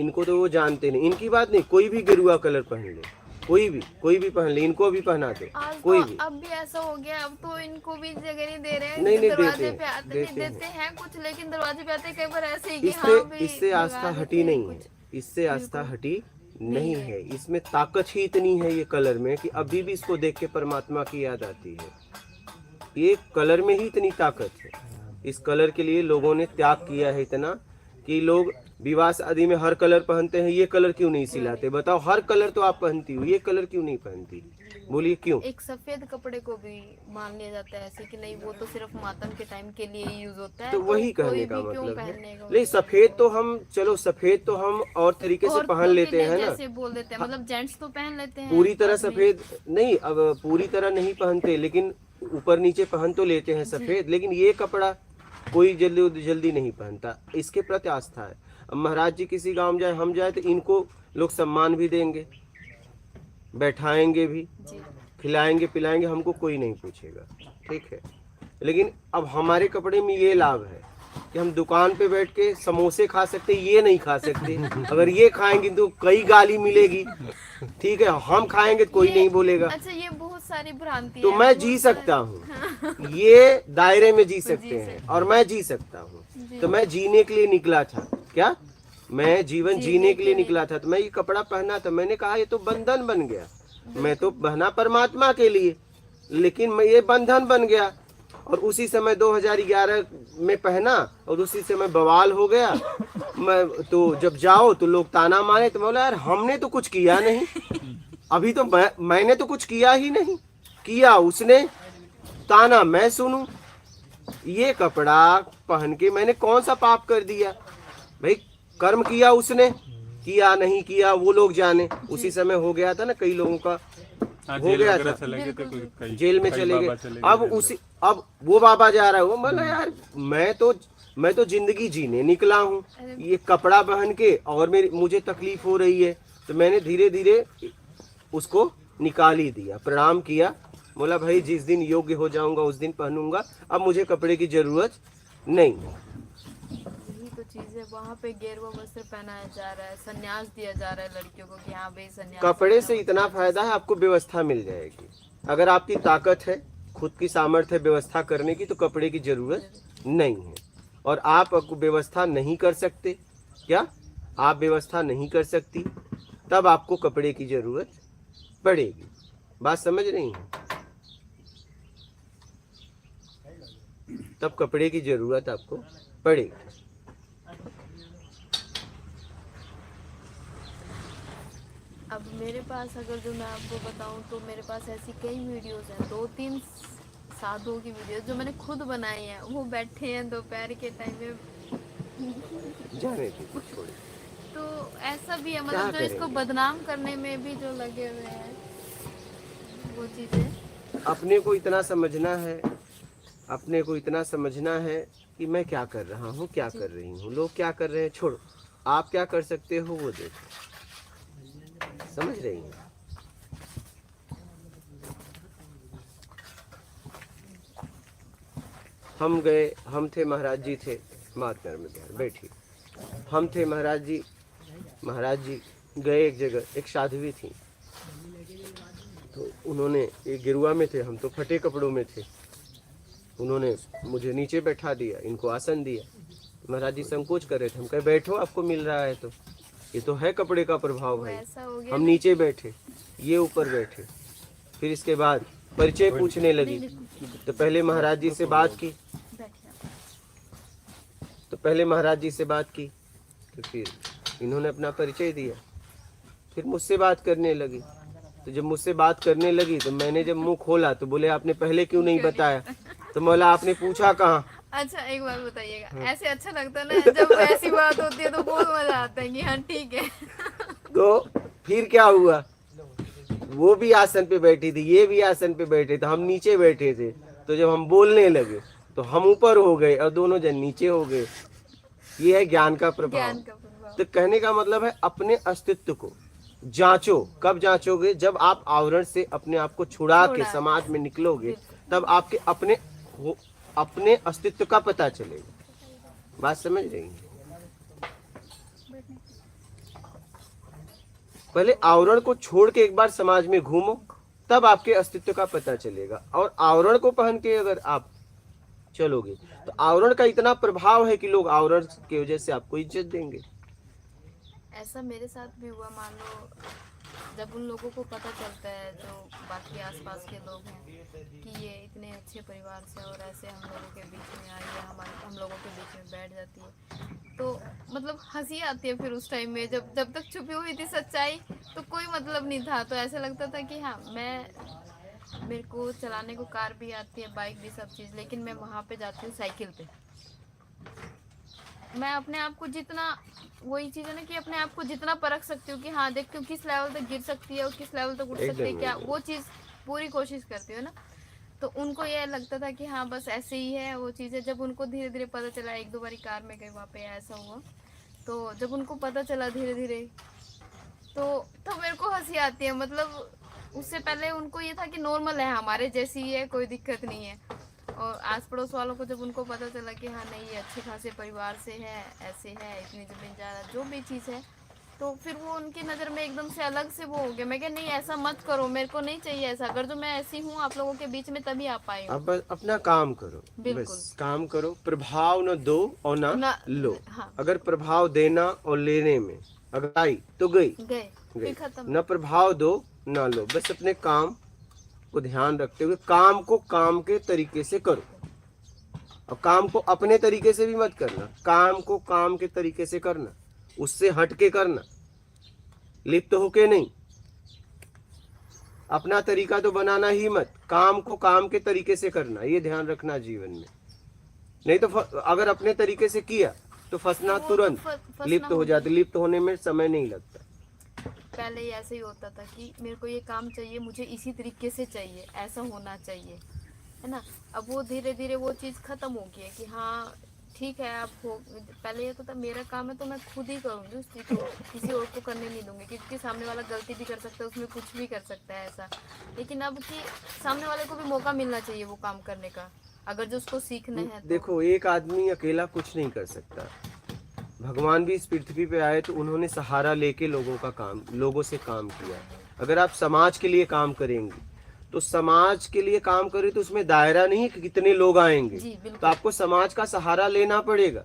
इनको तो वो जानते नहीं, इनकी बात नहीं, कोई भी गेरुआ कलर पहन ले, कोई भी पहन ले, इनको भी पहना दो, आज कोई तो भी। अब भी ऐसा हो गया, अब तो इनको भी जगह नहीं दे रहे हैं। नहीं, नहीं दरवाजे देते पे हैं, आते देते नहीं, देते हैं कुछ, लेकिन दरवाजे पे आते कई बार ऐसे ही कि इससे हाँ भी इससे लगा आस्था देते हटी हैं नहीं कुछ। है, इससे आस्था बिल्कुल। हटी नहीं है। इसमें ताकत ही इतनी है ये कलर में कि अभी भी इसको देख के परमात्मा की याद आती है। ये कलर में ही इतनी ताकत है। इस कलर के लिए लोगों ने त्याग किया है इतना कि लोग विवाह शादी में हर कलर पहनते हैं, ये कलर क्यों नहीं सिलाते? बताओ, हर कलर तो आप पहनती हो, ये कलर क्यों नहीं पहनती? बोलिए क्यों? एक सफेद कपड़े को भी मान लिया जाता है ऐसे कि नहीं वो तो सिर्फ मातम के टाइम के लिए ही यूज होता है, तो वही कोई कहने का भी क्यों मतलब है। पहनेगा नहीं, उस सफेद चीज तो को? हम, चलो सफेद तो हम और तरीके से औरतों पहन के लेते लिए हैं ना, जैसे बोल देते हैं, मतलब जेंट्स तो पहन लेते हैं, पूरी तरह आदमी। सफेद नहीं, अब पूरी तरह नहीं पहनते, लेकिन ऊपर नीचे पहन तो लेते हैं सफेद। लेकिन ये कपड़ा कोई जल्दी जल्दी नहीं पहनता, इसके प्रति आस्था है। अब महाराज जी किसी गांव जाए, हम जाए, तो इनको लोग सम्मान भी देंगे, बैठाएंगे भी, जी खिलाएंगे पिलाएंगे, हमको कोई नहीं पूछेगा, ठीक है। लेकिन अब हमारे कपड़े में ये लाभ है कि हम दुकान पे बैठ के समोसे खा सकते, ये नहीं खा सकते। अगर ये खाएंगे तो कई गाली मिलेगी, ठीक है। हम खाएंगे तो कोई ये- नहीं बोलेगा, अच्छा, ये बहुत सारी भ्रांति तो है, मैं बहुत जी सारी- सकता हूँ, ये दायरे में जी सकते हैं सकते और मैं जी सकता हूँ। जी। तो मैं जीने के लिए निकला था, क्या मैं जीवन जीने के लिए निकला था, तो मैं ये कपड़ा पहना था। मैंने कहा ये तो बंधन बन गया, मैं तो बहना परमात्मा के लिए, लेकिन मैं ये बंधन बन गया। और उसी समय 2011 में पहना और उसी समय बवाल हो गया। मैं तो जब जाओ तो लोग ताना मारे, तो मैं बोला यार हमने तो कुछ किया नहीं, अभी तो मैंने तो कुछ किया ही नहीं, किया उसने, ताना मैं सुनूं। ये कपड़ा पहन के मैंने कौन सा पाप कर दिया भाई? कर्म किया उसने, किया नहीं किया वो लोग जाने। उसी समय हो गया था ना, कई लोगों का हाँ, हो जेल गया वगैरह था, चले गए थे, कई जेल में कई चले बाबा गए। गए अब जेल में। उसी, अब वो बाबा जा रहा है, वो बोला यार मैं तो जिंदगी जीने निकला हूँ, ये कपड़ा पहन के और मुझे तकलीफ हो रही है। तो मैंने धीरे धीरे उसको निकाल ही दिया, प्रणाम किया, बोला भाई जिस दिन योग्य हो जाऊंगा उस दिन पहनूंगा, अब मुझे कपड़े की जरूरत नहीं। यही तो चीज है, वहाँ पे गेरुआ वस्त्र पहनाया जा रहा है, संन्यास दिया जा रहा है लड़कियों को कि हाँ भाई संन्यास। कपड़े से इतना फायदा है, आपको व्यवस्था मिल जाएगी। अगर आपकी ताकत है, खुद की सामर्थ्य है व्यवस्था करने की, तो कपड़े की जरूरत नहीं है। और आप व्यवस्था नहीं कर सकते, क्या आप व्यवस्था नहीं कर सकती, तब आपको कपड़े की जरूरत पड़ेगी। बात समझ रही हैं? तब कपड़े की जरूरत आपको पड़ेगी। अब मेरे पास अगर जो मैं आपको बताऊं तो मेरे पास ऐसी कई वीडियोस हैं, 2-3 साधुओं की वीडियोस जो मैंने खुद बनाई हैं। वो बैठे हैं दोपहर के टाइम में, जाने दीजिए, छोड़िए। तो ऐसा भी है, क्या मतलब जो इसको करेंगे? बदनाम करने में भी जो लगे हुए हैं वो चीजें। अपने को इतना समझना है, अपने को इतना समझना है कि मैं क्या कर रहा हूँ, क्या कर रही हूँ, लोग क्या कर रहे हैं छोड़ो, आप क्या कर सकते हो वो देखो। समझ रही हैं? हम गए, हम थे, महाराज जी थे मातनर में, बैठी, हम थे महाराज जी गए एक जगह, एक साध्वी थी, तो उन्होंने एक गिरुआ में थे, हम तो फटे कपड़ों में थे, उन्होंने मुझे नीचे बैठा दिया, इनको आसन दिया। महाराज जी संकोच कर रहे थे, हम कहे बैठो आपको मिल रहा है, तो ये तो है कपड़े का प्रभाव भाई। ऐसा हो गया हम नीचे बैठे, ये ऊपर बैठे। फिर इसके बाद परिचय पूछने लगी, तो पहले महाराज जी से बात की, तो पहले महाराज जी से बात की, तो फिर इन्होंने अपना परिचय दिया, फिर मुझसे बात करने लगी। तो जब मुझसे बात करने लगी तो मैंने जब मुंह खोला तो बोले आपने पहले क्यों नहीं बताया? तो बोला आपने पूछा कहाँ? अच्छा एक बात बताइएगा, ऐसे अच्छा लगता है ना जब ऐसी बात होती है तो बहुत मजा आता है कि हाँ ठीक है। तो फिर क्या हुआ, वो भी आसन पे बैठी थी, ये भी आसन पे बैठे थे, हम नीचे बैठे थे। तो जब हम बोलने लगे तो हम ऊपर हो गए और दोनों जन नीचे हो गए। ये है ज्ञान का प्रभाव। ज्ञान का प्रभाव। तो कहने का मतलब है अपने अस्तित्व को जांचो। कब जांचोगे? जब आप आवरण से अपने आप को छुड़ा के समाज में निकलोगे, तब आपके अपने अस्तित्व का पता चलेगा। बात समझ रही हैं? पहले आवरण को छोड़ के एक बार समाज में घूमो, तब आपके अस्तित्व का पता चलेगा। और आवरण को पहन के अगर आप चलोगे तो आवरण का इतना प्रभाव है कि लोग आवरण की वजह से आपको इज्जत देंगे। ऐसा मेरे साथ भी हुआ, मान लो जब उन लोगों को पता चलता है, जो बाकी आसपास के लोग हैं, कि ये इतने अच्छे परिवार से और ऐसे हम लोगों के बीच में आई है, हम लोगों के बीच में बैठ जाती है, तो मतलब हंसी आती है। फिर उस टाइम में जब तक छुपी हुई थी सच्चाई, तो कोई मतलब नहीं था, तो ऐसा लगता था कि हाँ, मेरे को चलाने को कार भी आती है, बाइक भी, सब चीज़, लेकिन मैं वहाँ पे जाती हूँ साइकिल पे। मैं अपने आप को जितना, वही चीज़ है ना कि अपने आप को जितना परख सकती हूँ कि हाँ, देखती हूँ किस लेवल तक गिर सकती है और किस लेवल तक उठ सकती है, क्या वो चीज़ पूरी कोशिश करती हूँ ना। तो उनको ये लगता था कि हाँ, बस ऐसे ही है वो चीज़ें। जब उनको धीरे धीरे पता चला, एक दो बारी कार में गए वहाँ पे ऐसा हुआ, तो जब उनको पता चला धीरे धीरे, तो मेरे को हंसी आती है। मतलब उससे पहले उनको ये था कि नॉर्मल है, हमारे जैसी ही है, कोई दिक्कत नहीं है। और आस पड़ोस वालों को जब उनको पता चला कि हाँ नहीं, ये अच्छे खासे परिवार से है, ऐसे है, इतनी ज़मीन जायदाद जो भी चीज़ है, तो फिर वो उनकी नज़र में एकदम से अलग से वो हो गया। मैं क्या, नहीं ऐसा मत करो, मेरे को नहीं चाहिए ऐसा। अगर जो मैं ऐसी हूँ आप लोगों के बीच में, तभी आ पाई हूँ। अब अपना काम करो, बिल्कुल। बस काम करो, प्रभाव न दो और ना लो। हाँ, अगर प्रभाव देना और लेने में अगर आई तो गई, गए फिर खत्म। न प्रभाव दो ना लो, बस अपने काम को ध्यान रखते हुए काम को काम के तरीके से करो। और काम को अपने तरीके से भी मत करना, काम को काम के तरीके से करना, उससे हट के करना, लिप्त होके नहीं। अपना तरीका तो बनाना ही मत, काम को काम के तरीके से करना, ये ध्यान रखना जीवन में। नहीं तो अगर अपने तरीके से किया तो फंसना तुरंत, लिप्त हो जाते। लिप्त होने में समय नहीं लगता। पहले ही ऐसे ही होता था कि मेरे को ये काम चाहिए, मुझे इसी तरीके से चाहिए, ऐसा होना चाहिए, है ना। अब वो धीरे धीरे वो चीज़ खत्म हो गई है कि हाँ ठीक है, अब हो। पहले ये तो था मेरा काम है तो मैं खुद ही करूँगी उस चीज़ को, किसी और को करने नहीं दूंगी, क्योंकि सामने वाला गलती भी कर सकता है, उसमें कुछ भी कर सकता है ऐसा। लेकिन अब कि सामने वाले को भी मौका मिलना चाहिए वो काम करने का, अगर जो उसको सीखना है तो। देखो, एक आदमी अकेला कुछ नहीं कर सकता। भगवान भी इस पृथ्वी पे आए तो उन्होंने सहारा लेके लोगों से काम किया। अगर आप समाज के लिए काम करेंगे तो समाज के लिए काम करें तो उसमें दायरा नहीं है कि कितने लोग आएंगे, तो आपको समाज का सहारा लेना पड़ेगा।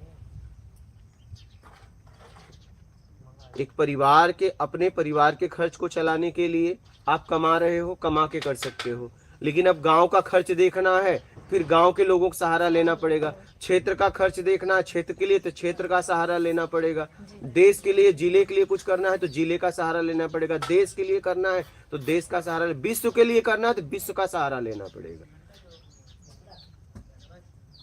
एक परिवार के, अपने परिवार के खर्च को चलाने के लिए आप कमा रहे हो, कमा के कर सकते हो, लेकिन अब गांव का खर्च देखना है, फिर गांव के लोगों का सहारा लेना पड़ेगा। क्षेत्र का खर्च देखना है, क्षेत्र के लिए तो क्षेत्र का सहारा लेना पड़ेगा। देश के लिए, जिले के लिए कुछ करना है तो जिले का सहारा लेना पड़ेगा। देश के लिए करना है तो देश का सहारा, विश्व के लिए करना है तो विश्व का सहारा लेना पड़ेगा।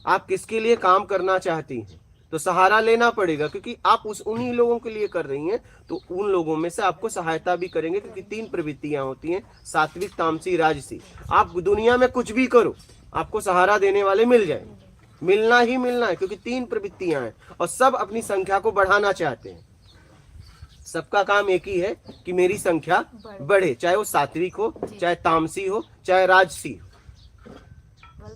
आप किसके लिए काम करना चाहती हैं तो सहारा लेना पड़ेगा, क्योंकि आप उन्हीं लोगों के लिए कर रही हैं, तो उन लोगों में से आपको सहायता भी करेंगे। क्योंकि 3 प्रवृत्तियां होती हैं, सात्विक, तामसी, राजसी। आप दुनिया में कुछ भी करो, आपको सहारा देने वाले मिल जाएंगे, मिलना ही मिलना है, क्योंकि 3 प्रवृत्तियां हैं और सब अपनी संख्या को बढ़ाना चाहते हैं। सबका काम एक ही है कि मेरी संख्या बढ़े, चाहे वो सात्विक हो, चाहे तामसी हो, चाहे राजसी हो।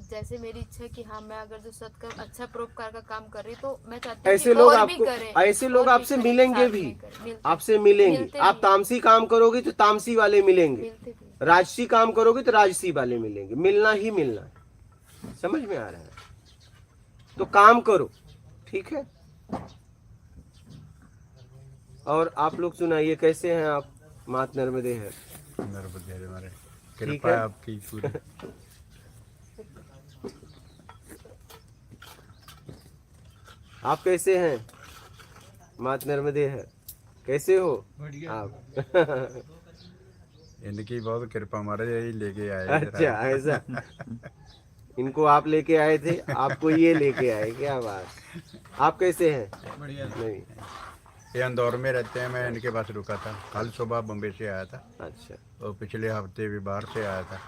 जैसे मेरी इच्छा कि हाँ, मैं अगर जो सत्कर्म, अच्छा परोपकार का काम कर रही, तो मैं चाहती हूँ ऐसे लोग और आपको, भी करें, ऐसे लोग आपसे मिलेंगे भी, आपसे मिलेंगे। मिलते आप भी। तामसी काम करोगे तो तामसी वाले मिलेंगे, मिलते भी। राजसी काम करोगे तो राजसी वाले मिलेंगे। मिलना ही मिलना है। समझ में आ रहा है? तो काम करो, ठीक है। और आप लोग सुनाइए, कैसे हैं आप? मात नर्मदे है। नर्मदे हमारे, ठीक कृपा है। आपकी पूरी। आप कैसे हैं? मात नर्मदे है। कैसे हो आप? इनकी बहुत कृपा, हमारे यही लेके आए। अच्छा, ऐसा। इनको आप लेके आए थे, आपको ये लेके आए, क्या बात। आप कैसे हैं? बढ़िया। नहीं, ये इंदौर में रहते हैं, मैं इनके पास रुका था। कल सुबह बम्बई से आया था, अच्छा। और पिछले हफ्ते भी बाहर से आया था।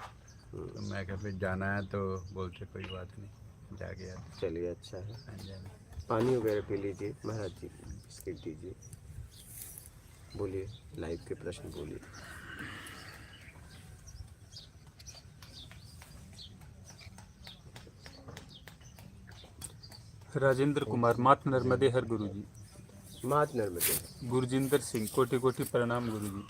तो मैं कहा फिर जाना है, तो बोलते कोई बात नहीं, जा गया। चलिए, अच्छा है। हाँ जी, हाँ जी। पानी वगैरह पी लीजिए। महाराज जी, बिस्किट दीजिए। बोलिए, लाइव के प्रश्न बोलिए। राजेंद्र कुमार, मात नर्मदे हर गुरुजी। मात नर्मदे। गुरजिंदर सिंह, कोटि कोटि प्रणाम गुरुजी।